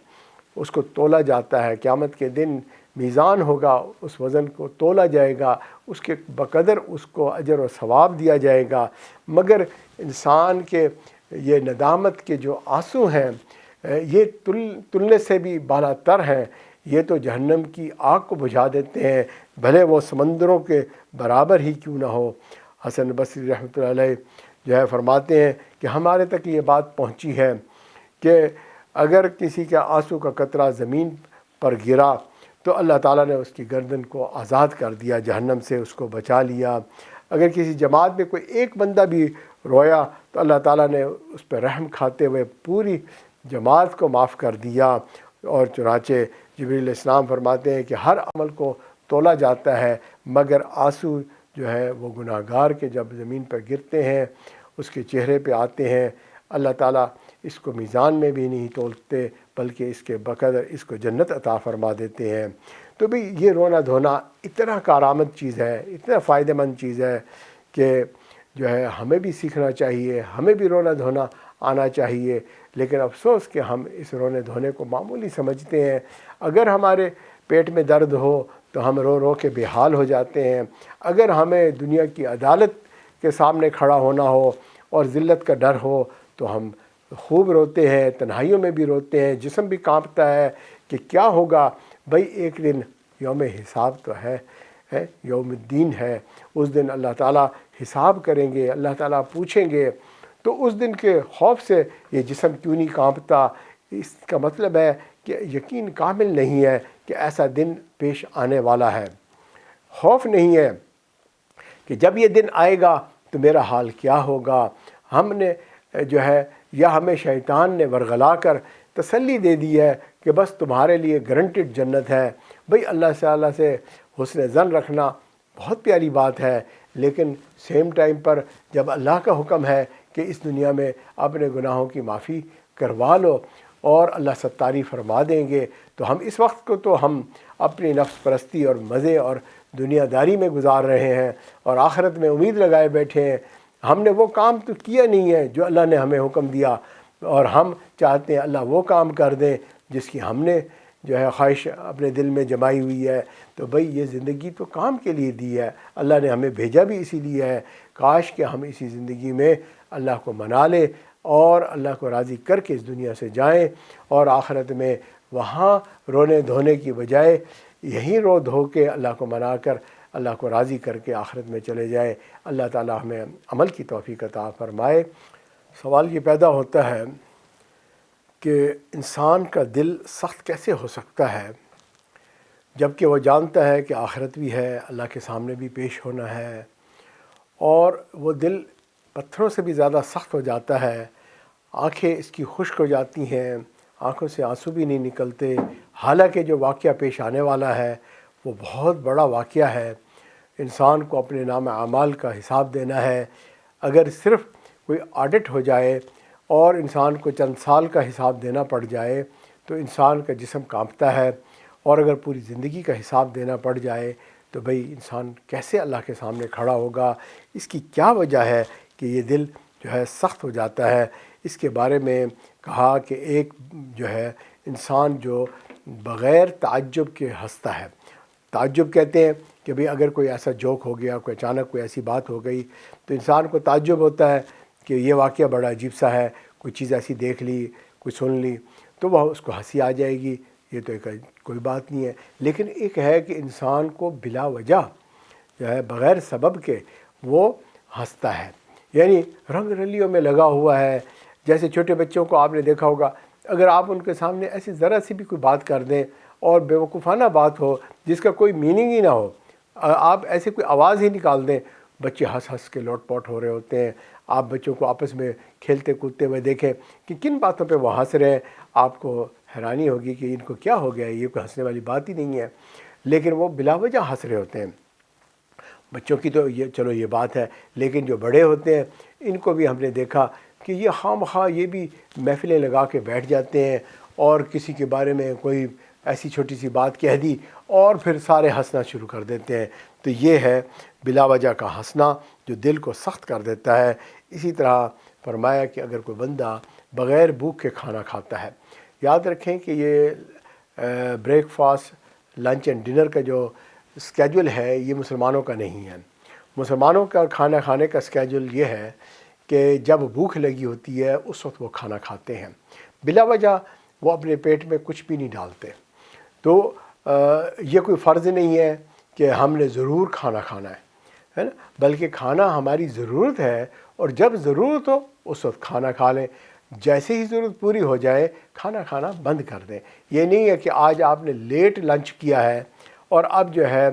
اس کو تولا جاتا ہے، قیامت کے دن میزان ہوگا، اس وزن کو تولا جائے گا، اس کے بقدر اس کو اجر و ثواب دیا جائے گا۔ مگر انسان کے یہ ندامت کے جو آنسو ہیں یہ تلنے سے بھی بالا تر ہیں، یہ تو جہنم کی آگ کو بجھا دیتے ہیں، بھلے وہ سمندروں کے برابر ہی کیوں نہ ہو۔ حسن بصری رحمۃ اللہ علیہ جو ہے فرماتے ہیں کہ ہمارے تک یہ بات پہنچی ہے کہ اگر کسی کا آنسو کا قطرہ زمین پر گرا تو اللہ تعالیٰ نے اس کی گردن کو آزاد کر دیا، جہنم سے اس کو بچا لیا۔ اگر کسی جماعت میں کوئی ایک بندہ بھی رویا تو اللہ تعالیٰ نے اس پہ رحم کھاتے ہوئے پوری جماعت کو معاف کر دیا۔ اور چنانچہ جبریل علیہ السلام فرماتے ہیں کہ ہر عمل کو تولا جاتا ہے مگر آنسو جو ہے وہ گناہ گار کے جب زمین پر گرتے ہیں اس کے چہرے پہ آتے ہیں، اللہ تعالیٰ اس کو میزان میں بھی نہیں تولتے بلکہ اس کے بقدر اس کو جنت عطا فرما دیتے ہیں۔ تو بھی یہ رونا دھونا اتنا کارآمد چیز ہے، اتنا فائدہ مند چیز ہے کہ جو ہے ہمیں بھی سیکھنا چاہیے، ہمیں بھی رونا دھونا آنا چاہیے۔ لیکن افسوس کہ ہم اس رونے دھونے کو معمولی سمجھتے ہیں۔ اگر ہمارے پیٹ میں درد ہو تو ہم رو رو کے بے حال ہو جاتے ہیں۔ اگر ہمیں دنیا کی عدالت کے سامنے کھڑا ہونا ہو اور ذلت کا ڈر ہو تو ہم خوب روتے ہیں، تنہائیوں میں بھی روتے ہیں، جسم بھی کانپتا ہے کہ کیا ہوگا۔ بھئی ایک دن یوم حساب تو ہے، یوم الدین ہے، اس دن اللہ تعالیٰ حساب کریں گے، اللہ تعالیٰ پوچھیں گے۔ تو اس دن کے خوف سے یہ جسم کیوں نہیں کانپتا؟ اس کا مطلب ہے کہ یقین کامل نہیں ہے کہ ایسا دن پیش آنے والا ہے۔ خوف نہیں ہے کہ جب یہ دن آئے گا تو میرا حال کیا ہوگا۔ ہم نے جو ہے یا ہمیں شیطان نے ورغلا کر تسلی دے دی ہے کہ بس تمہارے لیے گارنٹیڈ جنت ہے۔ بھئی اللہ سے حسن ظن رکھنا بہت پیاری بات ہے، لیکن سیم ٹائم پر جب اللہ کا حکم ہے کہ اس دنیا میں اپنے گناہوں کی معافی کروا لو اور اللہ ستاری فرما دیں گے، تو ہم اس وقت کو تو ہم اپنی نفس پرستی اور مزے اور دنیا داری میں گزار رہے ہیں اور آخرت میں امید لگائے بیٹھے ہیں۔ ہم نے وہ کام تو کیا نہیں ہے جو اللہ نے ہمیں حکم دیا، اور ہم چاہتے ہیں اللہ وہ کام کر دیں جس کی ہم نے جو ہے خواہش اپنے دل میں جمائی ہوئی ہے۔ تو بھئی یہ زندگی تو کام کے لیے دی ہے، اللہ نے ہمیں بھیجا بھی اسی لیے ہے۔ کاش کہ ہم اسی زندگی میں اللہ کو منا لیں اور اللہ کو راضی کر کے اس دنیا سے جائیں، اور آخرت میں وہاں رونے دھونے کی بجائے یہیں رو دھو کے اللہ کو منا کر اللہ کو راضی کر کے آخرت میں چلے جائیں۔ اللہ تعالی ہمیں عمل کی توفیق عطا فرمائے۔ سوال یہ پیدا ہوتا ہے کہ انسان کا دل سخت کیسے ہو سکتا ہے جب کہ وہ جانتا ہے کہ آخرت بھی ہے، اللہ کے سامنے بھی پیش ہونا ہے، اور وہ دل پتھروں سے بھی زیادہ سخت ہو جاتا ہے، آنکھیں اس کی خشک ہو جاتی ہیں، آنکھوں سے آنسو بھی نہیں نکلتے، حالانکہ جو واقعہ پیش آنے والا ہے وہ بہت بڑا واقعہ ہے۔ انسان کو اپنے نام اعمال کا حساب دینا ہے۔ اگر صرف کوئی آڈٹ ہو جائے اور انسان کو چند سال کا حساب دینا پڑ جائے تو انسان کا جسم کانپتا ہے، اور اگر پوری زندگی کا حساب دینا پڑ جائے تو بھئی انسان کیسے اللہ کے سامنے کھڑا ہوگا؟ اس کی کیا وجہ ہے کہ یہ دل جو ہے سخت ہو جاتا ہے؟ اس کے بارے میں کہا کہ ایک جو ہے انسان جو بغیر تعجب کے ہنستا ہے۔ تعجب کہتے ہیں کہ بھئی اگر کوئی ایسا جوک ہو گیا، کوئی اچانک کوئی ایسی بات ہو گئی تو انسان کو تعجب ہوتا ہے کہ یہ واقعہ بڑا عجیب سا ہے، کوئی چیز ایسی دیکھ لی، کوئی سن لی، تو وہ اس کو ہنسی آ جائے گی، یہ تو کوئی بات نہیں ہے۔ لیکن ایک ہے کہ انسان کو بلا وجہ جو ہے بغیر سبب کے وہ ہنستا ہے، یعنی رنگ رلیوں میں لگا ہوا ہے۔ جیسے چھوٹے بچوں کو آپ نے دیکھا ہوگا، اگر آپ ان کے سامنے ایسی ذرا سی بھی کوئی بات کر دیں اور بیوقوفانہ بات ہو جس کا کوئی میننگ ہی نہ ہو، آپ ایسے کوئی آواز ہی نکال دیں، بچے ہنس ہنس کے لوٹ پوٹ ہو رہے ہوتے ہیں۔ آپ بچوں کو آپس میں کھیلتے کودتے ہوئے دیکھیں کہ کن باتوں پہ وہ ہنس رہے ہیں، آپ کو حیرانی ہوگی کہ ان کو کیا ہو گیا ہے، یہ کوئی ہنسنے والی بات ہی نہیں ہے، لیکن وہ بلا وجہ ہنس رہے ہوتے ہیں۔ بچوں کی تو یہ چلو یہ بات ہے، لیکن جو بڑے ہوتے ہیں ان کو بھی ہم نے دیکھا کہ یہ خواہ مخواہ یہ بھی محفلیں لگا کے بیٹھ جاتے ہیں اور کسی کے بارے میں کوئی ایسی چھوٹی سی بات کہہ دی اور پھر سارے ہنسنا شروع کر دیتے ہیں۔ تو یہ ہے بلا وجہ کا ہنسنا جو دل کو سخت کر دیتا ہے۔ اسی طرح فرمایا کہ اگر کوئی بندہ بغیر بھوک کے کھانا کھاتا ہے، یاد رکھیں کہ یہ break fast, lunch and dinner کا جو اسکیجول ہے یہ مسلمانوں کا نہیں ہے۔ مسلمانوں کا کھانا کھانے کا اسکیجول یہ ہے کہ جب بھوک لگی ہوتی ہے اس وقت وہ کھانا کھاتے ہیں، بلا وجہ وہ اپنے پیٹ میں کچھ بھی نہیں ڈالتے۔ تو یہ کوئی فرض نہیں ہے کہ ہم نے ضرور کھانا کھانا ہے نا، بلکہ کھانا ہماری ضرورت ہے، اور جب ضرورت ہو اس وقت کھانا کھا لیں، جیسے ہی ضرورت پوری ہو جائے کھانا کھانا بند کر دیں۔ یہ نہیں ہے کہ آج آپ نے لیٹ لنچ کیا ہے اور اب جو ہے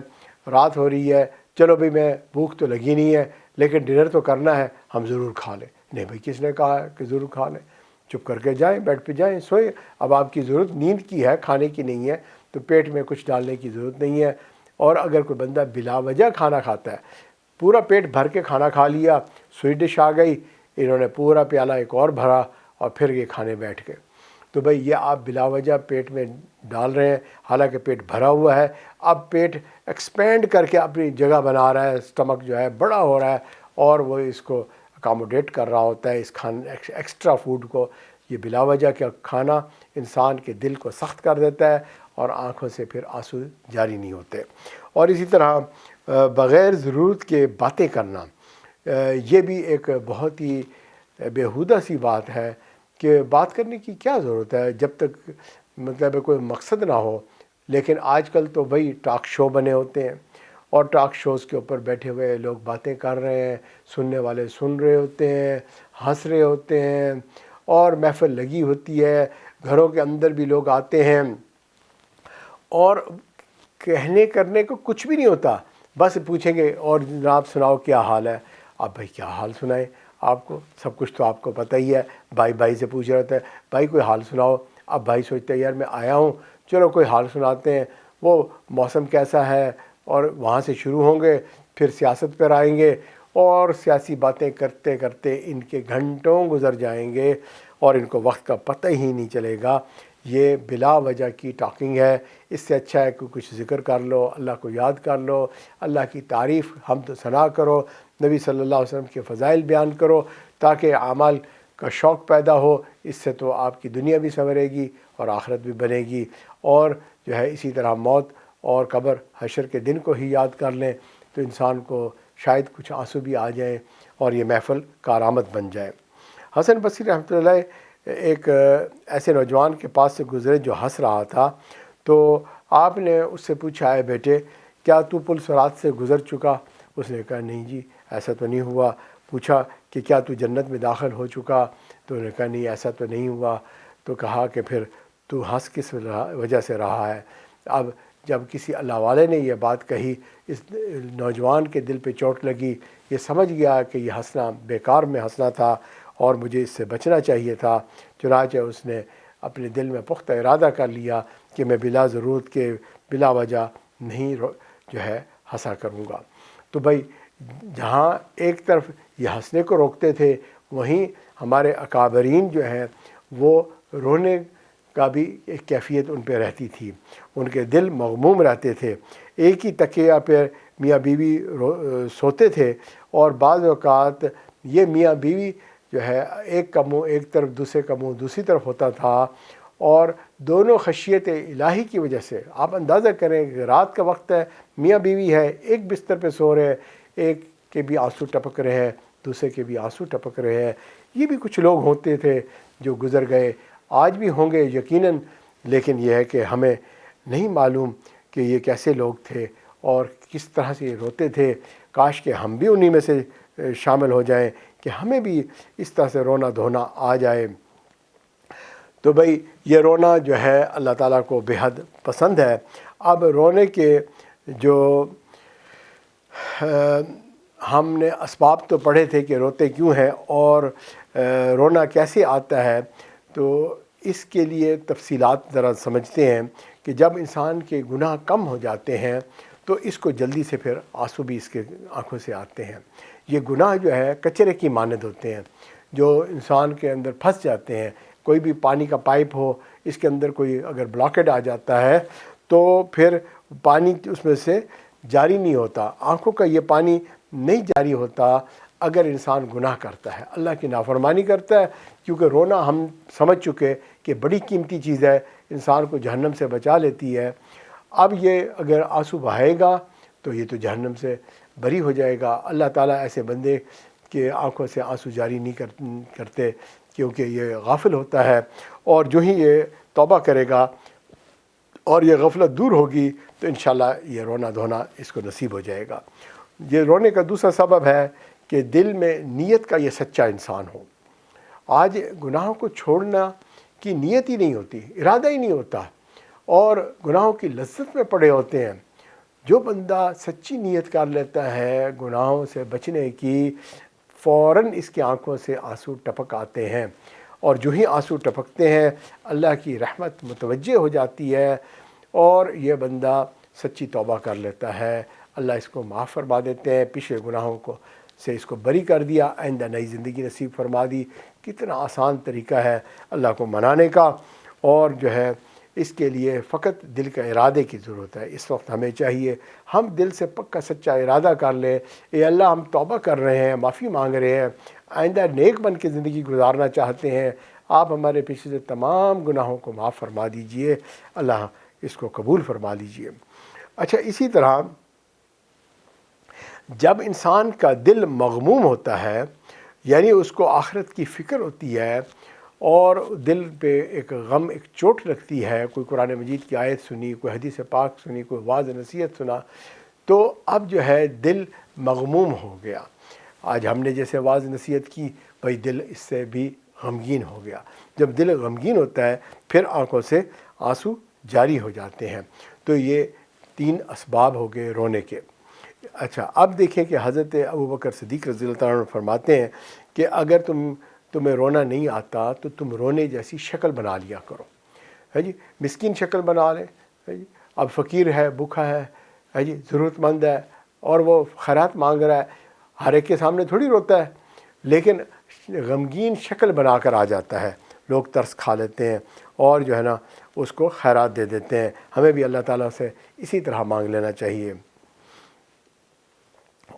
رات ہو رہی ہے، چلو بھئی میں بھوک تو لگی نہیں ہے لیکن ڈنر تو کرنا ہے، ہم ضرور کھا لیں۔ نہیں بھئی، کس نے کہا ہے کہ ضرور کھا لیں؟ چپ کر کے جائیں، بیڈ پہ جائیں، سوئیں۔ اب آپ کی ضرورت نیند کی ہے، کھانے کی نہیں ہے، تو پیٹ میں کچھ ڈالنے کی ضرورت نہیں ہے۔ اور اگر کوئی بندہ بلا وجہ کھانا کھاتا ہے، پورا پیٹ بھر کے کھانا کھا لیا، سویٹ ڈش آ گئی، انہوں نے پورا پیالہ ایک اور بھرا اور پھر یہ کھانے بیٹھ گئے، تو بھئی یہ آپ بلا وجہ پیٹ میں ڈال رہے ہیں، حالانکہ پیٹ بھرا ہوا ہے۔ اب پیٹ ایکسپینڈ کر کے اپنی جگہ بنا رہا ہے، اسٹمک جو ہے بڑا ہو رہا ہے، اور وہ اس کو اکاموڈیٹ کر رہا ہوتا ہے اس ایکسٹرا فوڈ کو۔ یہ بلا وجہ کا کھانا انسان کے دل کو سخت کر دیتا ہے اور آنکھوں سے پھر آنسو جاری نہیں ہوتے۔ اور اسی طرح بغیر ضرورت کے باتیں کرنا، یہ بھی ایک بہت ہی بیہودہ سی بات ہے کہ بات کرنے کی کیا ضرورت ہے جب تک مطلب کوئی مقصد نہ ہو۔ لیکن آج کل تو بھئی ٹاک شو بنے ہوتے ہیں، اور ٹاک شوز کے اوپر بیٹھے ہوئے لوگ باتیں کر رہے ہیں، سننے والے سن رہے ہوتے ہیں، ہنس رہے ہوتے ہیں، اور محفل لگی ہوتی ہے، گھروں کے اندر بھی لوگ آتے ہیں، اور کہنے کرنے کو کچھ بھی نہیں ہوتا، بس پوچھیں گے اور جناب سناؤ کیا حال ہے؟ اب بھائی کیا حال سنائیں آپ کو، سب کچھ تو آپ کو پتہ ہی ہے، بھائی بھائی سے پوچھ رہا ہوتا ہے بھائی کوئی حال سناؤ، اب بھائی سوچتا ہے یار میں آیا ہوں، چلو کوئی حال سناتے ہیں، وہ موسم کیسا ہے، اور وہاں سے شروع ہوں گے، پھر سیاست پر آئیں گے، اور سیاسی باتیں کرتے کرتے ان کے گھنٹوں گزر جائیں گے اور ان کو وقت کا پتہ ہی نہیں چلے گا۔ یہ بلا وجہ کی ٹاکنگ ہے۔ اس سے اچھا ہے کہ کچھ ذکر کر لو، اللہ کو یاد کر لو، اللہ کی تعریف حمد و ثنا کرو، نبی صلی اللہ علیہ وسلم کے فضائل بیان کرو، تاکہ اعمال کا شوق پیدا ہو۔ اس سے تو آپ کی دنیا بھی سنورے گی اور آخرت بھی بنے گی۔ اور جو ہے اسی طرح موت اور قبر حشر کے دن کو ہی یاد کر لیں تو انسان کو شاید کچھ آنسو بھی آ جائیں اور یہ محفل کارآمد بن جائے۔ حسن بصری رحمۃ اللہ علیہ ایک ایسے نوجوان کے پاس سے گزرے جو ہنس رہا تھا، تو آپ نے اس سے پوچھا، اے بیٹے کیا تو پل صراط سے گزر چکا؟ اس نے کہا نہیں جی ایسا تو نہیں ہوا۔ پوچھا کہ کیا تو جنت میں داخل ہو چکا؟ تو انہوں نے کہا نہیں ایسا تو نہیں ہوا۔ تو کہا کہ پھر تو ہنس کس وجہ سے رہا ہے؟ اب جب کسی اللہ والے نے یہ بات کہی، اس نوجوان کے دل پہ چوٹ لگی، یہ سمجھ گیا کہ یہ ہنسنا بیکار میں ہنسنا تھا اور مجھے اس سے بچنا چاہیے تھا۔ چنانچہ اس نے اپنے دل میں پختہ ارادہ کر لیا کہ میں بلا ضرورت کے بلا وجہ نہیں جو ہے ہنسا کروں گا۔ تو بھائی جہاں ایک طرف یہ ہنسنے کو روکتے تھے، وہیں ہمارے اکابرین جو ہیں وہ رونے کا بھی ایک کیفیت ان پہ رہتی تھی، ان کے دل مغموم رہتے تھے۔ ایک ہی تکیہ پہ میاں بیوی سوتے تھے، اور بعض اوقات یہ میاں بیوی جو ہے ایک کا منہ ایک طرف دوسرے کا منہ دوسری طرف ہوتا تھا، اور دونوں خشیت الہی کی وجہ سے آپ اندازہ کریں کہ رات کا وقت ہے، میاں بیوی ہے، ایک بستر پہ سو رہے ہیں، ایک کے بھی آنسو ٹپک رہے ہیں، دوسرے کے بھی آنسو ٹپک رہے ہیں۔ یہ بھی کچھ لوگ ہوتے تھے جو گزر گئے، آج بھی ہوں گے یقیناً، لیکن یہ ہے کہ ہمیں نہیں معلوم کہ یہ کیسے لوگ تھے اور کس طرح سے یہ روتے تھے۔ کاش کہ ہم بھی انہی میں سے شامل ہو جائیں کہ ہمیں بھی اس طرح سے رونا دھونا آ جائے۔ تو بھئی یہ رونا جو ہے اللہ تعالیٰ کو بے حد پسند ہے۔ اب رونے کے جو ہم نے اسباب تو پڑھے تھے کہ روتے کیوں ہیں اور رونا کیسے آتا ہے، تو اس کے لیے تفصیلات ذرا سمجھتے ہیں کہ جب انسان کے گناہ کم ہو جاتے ہیں تو اس کو جلدی سے پھر آنسو بھی اس کے آنکھوں سے آتے ہیں۔ یہ گناہ جو ہے کچرے کی مانند ہوتے ہیں جو انسان کے اندر پھنس جاتے ہیں۔ کوئی بھی پانی کا پائپ ہو، اس کے اندر کوئی اگر بلاکڈ آ جاتا ہے تو پھر پانی اس میں سے جاری نہیں ہوتا، آنکھوں کا یہ پانی نہیں جاری ہوتا اگر انسان گناہ کرتا ہے، اللہ کی نافرمانی کرتا ہے، کیونکہ رونا ہم سمجھ چکے کہ بڑی قیمتی چیز ہے، انسان کو جہنم سے بچا لیتی ہے۔ اب یہ اگر آنسو بہائے گا تو یہ تو جہنم سے بری ہو جائے گا۔ اللہ تعالیٰ ایسے بندے کے آنکھوں سے آنسو جاری نہیں کرتے، کیونکہ یہ غافل ہوتا ہے، اور جو ہی یہ توبہ کرے گا اور یہ غفلت دور ہوگی تو انشاءاللہ یہ رونا دھونا اس کو نصیب ہو جائے گا۔ یہ رونے کا دوسرا سبب ہے کہ دل میں نیت کا یہ سچا انسان ہو۔ آج گناہوں کو چھوڑنا کی نیت ہی نہیں ہوتی، ارادہ ہی نہیں ہوتا، اور گناہوں کی لذت میں پڑے ہوتے ہیں۔ جو بندہ سچی نیت کر لیتا ہے گناہوں سے بچنے کی، فوراً اس کی آنکھوں سے آنسو ٹپک آتے ہیں، اور جو ہی آنسو ٹپکتے ہیں اللہ کی رحمت متوجہ ہو جاتی ہے، اور یہ بندہ سچی توبہ کر لیتا ہے، اللہ اس کو معاف فرما دیتے ہیں، پچھلے گناہوں کو سے اس کو بری کر دیا، آئندہ نئی زندگی نصیب فرما دی۔ کتنا آسان طریقہ ہے اللہ کو منانے کا، اور جو ہے اس کے لیے فقط دل کا ارادے کی ضرورت ہے۔ اس وقت ہمیں چاہیے ہم دل سے پکا سچا ارادہ کر لیں، اے اللہ ہم توبہ کر رہے ہیں، معافی مانگ رہے ہیں، آئندہ نیک بن کے زندگی گزارنا چاہتے ہیں، آپ ہمارے پچھلے تمام گناہوں کو معاف فرما دیجئے، اللہ اس کو قبول فرما لیجئے۔ اچھا، اسی طرح جب انسان کا دل مغموم ہوتا ہے، یعنی اس کو آخرت کی فکر ہوتی ہے اور دل پہ ایک غم ایک چوٹ لگتی ہے، کوئی قرآن مجید کی آیت سنی، کوئی حدیث پاک سنی، کوئی واعظ نصیحت سنا، تو اب جو ہے دل مغموم ہو گیا۔ آج ہم نے جیسے واعظ نصیحت کی، بھائی دل اس سے بھی غمگین ہو گیا۔ جب دل غمگین ہوتا ہے پھر آنکھوں سے آنسو جاری ہو جاتے ہیں۔ تو یہ 3 اسباب ہو گئے رونے کے۔ اچھا، اب دیکھیں کہ حضرت ابوبکر صدیق رضی اللہ تعالیٰ عنہ فرماتے ہیں کہ اگر تمہیں رونا نہیں آتا تو تم رونے جیسی شکل بنا لیا کرو۔ ہے جی، مسکین شکل بنا لیں، ہے جی، اب فقیر ہے، بھوکا ہے جی، ضرورت مند ہے اور وہ خیرات مانگ رہا ہے، ہر ایک کے سامنے تھوڑی روتا ہے، لیکن غمگین شکل بنا کر آ جاتا ہے، لوگ ترس کھا لیتے ہیں اور جو ہے نا اس کو خیرات دے دیتے ہیں۔ ہمیں بھی اللہ تعالیٰ سے اسی طرح مانگ لینا چاہیے۔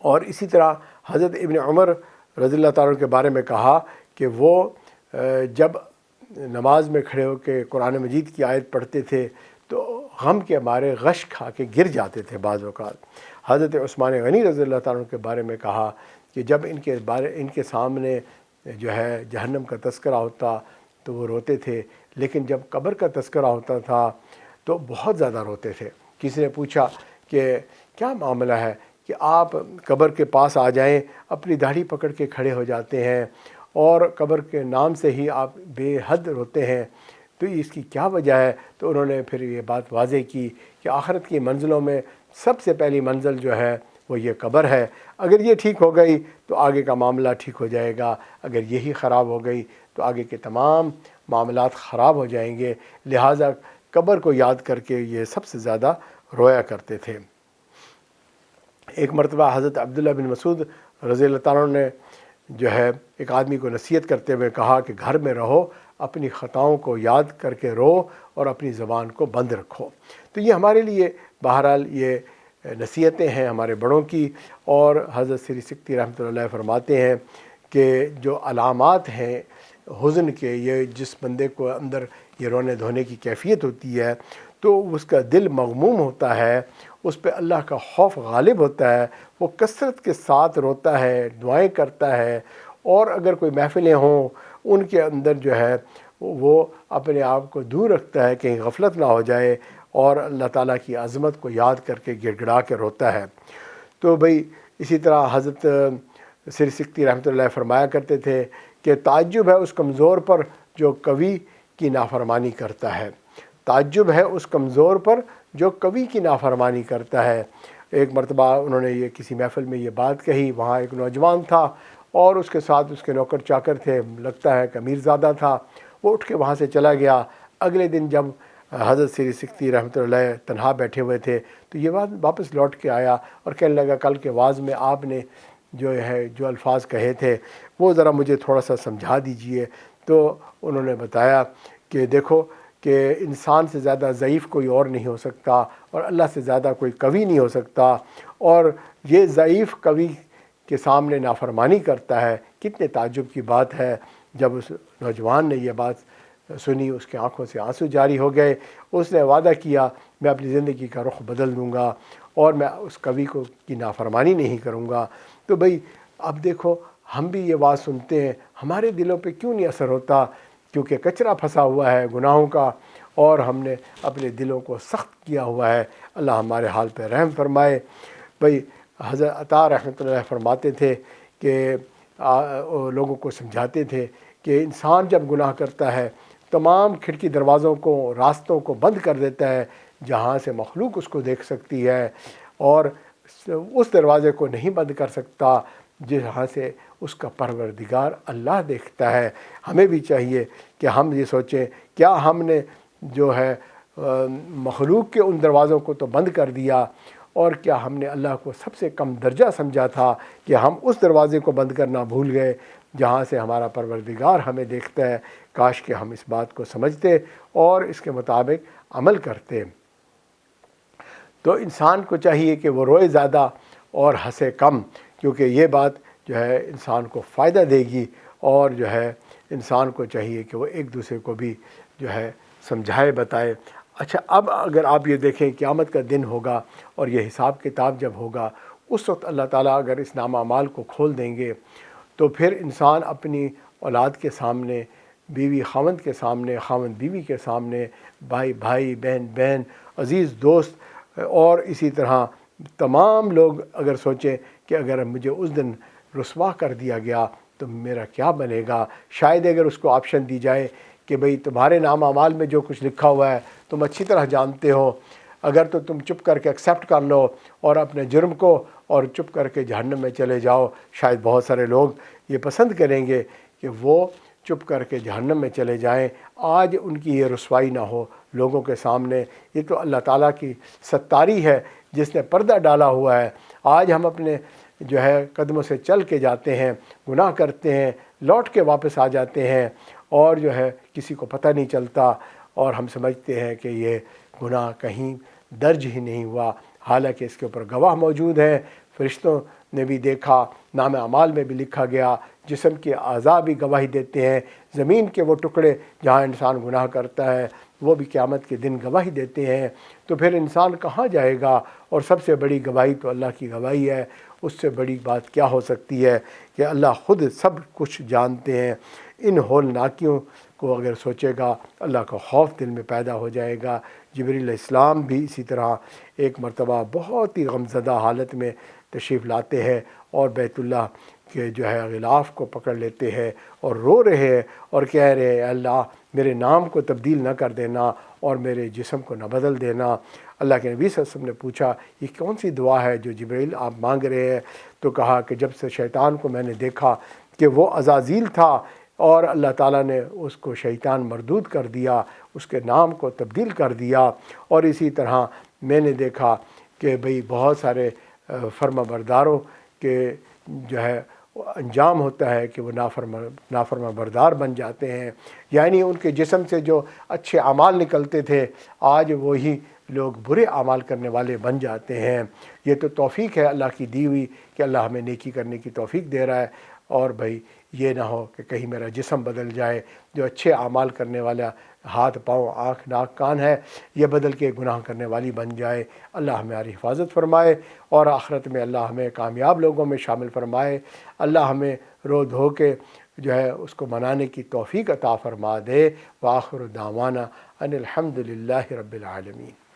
اور اسی طرح حضرت ابن عمر رضی اللہ تعالیٰ کے بارے میں کہا کہ وہ جب نماز میں کھڑے ہو کے قرآن مجید کی آیت پڑھتے تھے تو غم کے مارے غش کھا کے گر جاتے تھے بعض اوقات۔ حضرت عثمان غنی رضی اللہ تعالیٰ کے بارے میں کہا کہ جب ان کے سامنے جو ہے جہنم کا تذکرہ ہوتا تو وہ روتے تھے، لیکن جب قبر کا تذکرہ ہوتا تھا تو بہت زیادہ روتے تھے۔ کسی نے پوچھا کہ کیا معاملہ ہے کہ آپ قبر کے پاس آ جائیں، اپنی داڑھی پکڑ کے کھڑے ہو جاتے ہیں اور قبر کے نام سے ہی آپ بے حد روتے ہیں، تو اس کی کیا وجہ ہے؟ تو انہوں نے پھر یہ بات واضح کی کہ آخرت کی منزلوں میں سب سے پہلی منزل جو ہے وہ یہ قبر ہے، اگر یہ ٹھیک ہو گئی تو آگے کا معاملہ ٹھیک ہو جائے گا، اگر یہی خراب ہو گئی تو آگے کے تمام معاملات خراب ہو جائیں گے، لہٰذا قبر کو یاد کر کے یہ سب سے زیادہ رویا کرتے تھے۔ ایک مرتبہ حضرت عبداللہ بن مسعود رضی اللہ تعالیٰ نے جو ہے ایک آدمی کو نصیحت کرتے ہوئے کہا کہ گھر میں رہو، اپنی خطاؤں کو یاد کر کے رو اور اپنی زبان کو بند رکھو۔ تو یہ ہمارے لیے بہرحال یہ نصیحتیں ہیں ہمارے بڑوں کی، اور حضرت سری سکتی رحمۃ اللہ علیہ فرماتے ہیں کہ جو علامات ہیں حزن کے، یہ جس بندے کو اندر یہ رونے دھونے کی کیفیت ہوتی ہے تو اس کا دل مغموم ہوتا ہے، اس پہ اللہ کا خوف غالب ہوتا ہے، وہ کثرت کے ساتھ روتا ہے، دعائیں کرتا ہے، اور اگر کوئی محفلیں ہوں ان کے اندر جو ہے وہ اپنے آپ کو دور رکھتا ہے کہیں غفلت نہ ہو جائے، اور اللہ تعالیٰ کی عظمت کو یاد کر کے گڑ گڑا کے روتا ہے۔ تو بھئی اسی طرح حضرت سری سکتی رحمۃ اللہ فرمایا کرتے تھے کہ تعجب ہے اس کمزور پر جو قوی کی نافرمانی کرتا ہے، تعجب ہے اس کمزور پر جو قوی کی نافرمانی کرتا ہے۔ ایک مرتبہ انہوں نے یہ کسی محفل میں یہ بات کہی، وہاں ایک نوجوان تھا اور اس کے ساتھ اس کے نوکر چاکر تھے، لگتا ہے کہ امیر زادہ تھا، وہ اٹھ کے وہاں سے چلا گیا۔ اگلے دن جب حضرت سری سکتی رحمۃ اللہ تنہا بیٹھے ہوئے تھے تو یہ بات واپس لوٹ کے آیا اور کہنے لگا کل کے واعظ میں آپ نے جو الفاظ کہے تھے وہ ذرا مجھے تھوڑا سا سمجھا دیجئے۔ تو انہوں نے بتایا کہ دیکھو کہ انسان سے زیادہ ضعیف کوئی اور نہیں ہو سکتا اور اللہ سے زیادہ کوئی قوی نہیں ہو سکتا، اور یہ ضعیف قوی کے سامنے نافرمانی کرتا ہے۔ کتنے تعجب کی بات ہے جب اس نوجوان نے یہ بات سنی، اس کے آنکھوں سے آنسو جاری ہو گئے، اس نے وعدہ کیا میں اپنی زندگی کا رخ بدل دوں گا اور میں اس قوی کی نافرمانی نہیں کروں گا۔ تو بھئی اب دیکھو ہم بھی یہ بات سنتے ہیں، ہمارے دلوں پہ کیوں نہیں اثر ہوتا؟ کیونکہ کچرا پھنسا ہوا ہے گناہوں کا اور ہم نے اپنے دلوں کو سخت کیا ہوا ہے۔ اللہ ہمارے حال پہ رحم فرمائے۔ بھئی حضرت عطا رحمۃ اللہ فرماتے تھے کہ لوگوں کو سمجھاتے تھے کہ انسان جب گناہ کرتا ہے تمام کھڑکی دروازوں کو، راستوں کو بند کر دیتا ہے جہاں سے مخلوق اس کو دیکھ سکتی ہے، اور اس دروازے کو نہیں بند کر سکتا جہاں سے اس کا پروردگار اللہ دیکھتا ہے۔ ہمیں بھی چاہیے کہ ہم یہ سوچیں کیا ہم نے جو ہے مخلوق کے ان دروازوں کو تو بند کر دیا، اور کیا ہم نے اللہ کو سب سے کم درجہ سمجھا تھا کہ ہم اس دروازے کو بند کرنا بھول گئے جہاں سے ہمارا پروردگار ہمیں دیکھتا ہے؟ کاش کہ ہم اس بات کو سمجھتے اور اس کے مطابق عمل کرتے۔ تو انسان کو چاہیے کہ وہ روئے زیادہ اور ہنسے کم، کیونکہ یہ بات جو ہے انسان کو فائدہ دے گی، اور جو ہے انسان کو چاہیے کہ وہ ایک دوسرے کو بھی جو ہے سمجھائے بتائے۔ اچھا، اب اگر آپ یہ دیکھیں قیامت کا دن ہوگا اور یہ حساب کتاب جب ہوگا، اس وقت اللہ تعالیٰ اگر اس نامہ اعمال کو کھول دیں گے تو پھر انسان اپنی اولاد کے سامنے، بیوی خاوند کے سامنے، خاوند بیوی کے سامنے، بھائی بھائی، بہن بہن، عزیز دوست، اور اسی طرح تمام لوگ اگر سوچیں کہ اگر مجھے اس دن رسوا کر دیا گیا تو میرا کیا بنے گا۔ شاید اگر اس کو آپشن دی جائے کہ بھئی تمہارے نام اعمال میں جو کچھ لکھا ہوا ہے تم اچھی طرح جانتے ہو، اگر تو تم چپ کر کے ایکسیپٹ کر لو اور اپنے جرم کو اور چپ کر کے جہنم میں چلے جاؤ، شاید بہت سارے لوگ یہ پسند کریں گے کہ وہ چپ کر کے جہنم میں چلے جائیں، آج ان کی یہ رسوائی نہ ہو لوگوں کے سامنے۔ یہ تو اللہ تعالیٰ کی ستاری ہے جس نے پردہ ڈالا ہوا ہے۔ آج ہم اپنے قدموں سے چل کے جاتے ہیں، گناہ کرتے ہیں، لوٹ کے واپس آ جاتے ہیں، اور کسی کو پتہ نہیں چلتا، اور ہم سمجھتے ہیں کہ یہ گناہ کہیں درج ہی نہیں ہوا، حالانکہ اس کے اوپر گواہ موجود ہیں۔ فرشتوں نے بھی دیکھا، نام اعمال میں بھی لکھا گیا، جسم کے اعضاء بھی گواہی دیتے ہیں، زمین کے وہ ٹکڑے جہاں انسان گناہ کرتا ہے وہ بھی قیامت کے دن گواہی دیتے ہیں۔ تو پھر انسان کہاں جائے گا؟ اور سب سے بڑی گواہی تو اللہ کی گواہی ہے، اس سے بڑی بات کیا ہو سکتی ہے کہ اللہ خود سب کچھ جانتے ہیں۔ ان ہولناکیوں کو اگر سوچے گا اللہ کا خوف دل میں پیدا ہو جائے گا۔ جبریل علیہ السلام بھی اسی طرح ایک مرتبہ بہت ہی غمزدہ حالت میں تشریف لاتے ہیں اور بیت اللہ کے غلاف کو پکڑ لیتے ہیں اور رو رہے ہیں اور کہہ رہے ہیں، اللہ میرے نام کو تبدیل نہ کر دینا اور میرے جسم کو نہ بدل دینا۔ اللہ کے نبی صلی اللہ علیہ وسلم نے پوچھا یہ کون سی دعا ہے جو جبریل آپ مانگ رہے ہیں؟ تو کہا کہ جب سے شیطان کو میں نے دیکھا کہ وہ عزازیل تھا اور اللہ تعالیٰ نے اس کو شیطان مردود کر دیا، اس کے نام کو تبدیل کر دیا، اور اسی طرح میں نے دیکھا کہ بہت سارے فرما برداروں کے انجام ہوتا ہے کہ وہ نافرما بردار بن جاتے ہیں، یعنی ان کے جسم سے جو اچھے اعمال نکلتے تھے آج وہی لوگ برے اعمال کرنے والے بن جاتے ہیں۔ یہ تو توفیق ہے اللہ کی دی ہوئی کہ اللہ ہمیں نیکی کرنے کی توفیق دے رہا ہے، اور یہ نہ ہو کہ کہیں میرا جسم بدل جائے، جو اچھے اعمال کرنے والا ہاتھ پاؤں آنکھ ناک کان ہے یہ بدل کے گناہ کرنے والی بن جائے۔ اللہ ہماری حفاظت فرمائے اور آخرت میں اللہ ہمیں کامیاب لوگوں میں شامل فرمائے۔ اللہ ہمیں رو دھو کے اس کو منانے کی توفیق عطا فرما دے۔ وآخر دعوانا ان الحمد للہ رب العالمین۔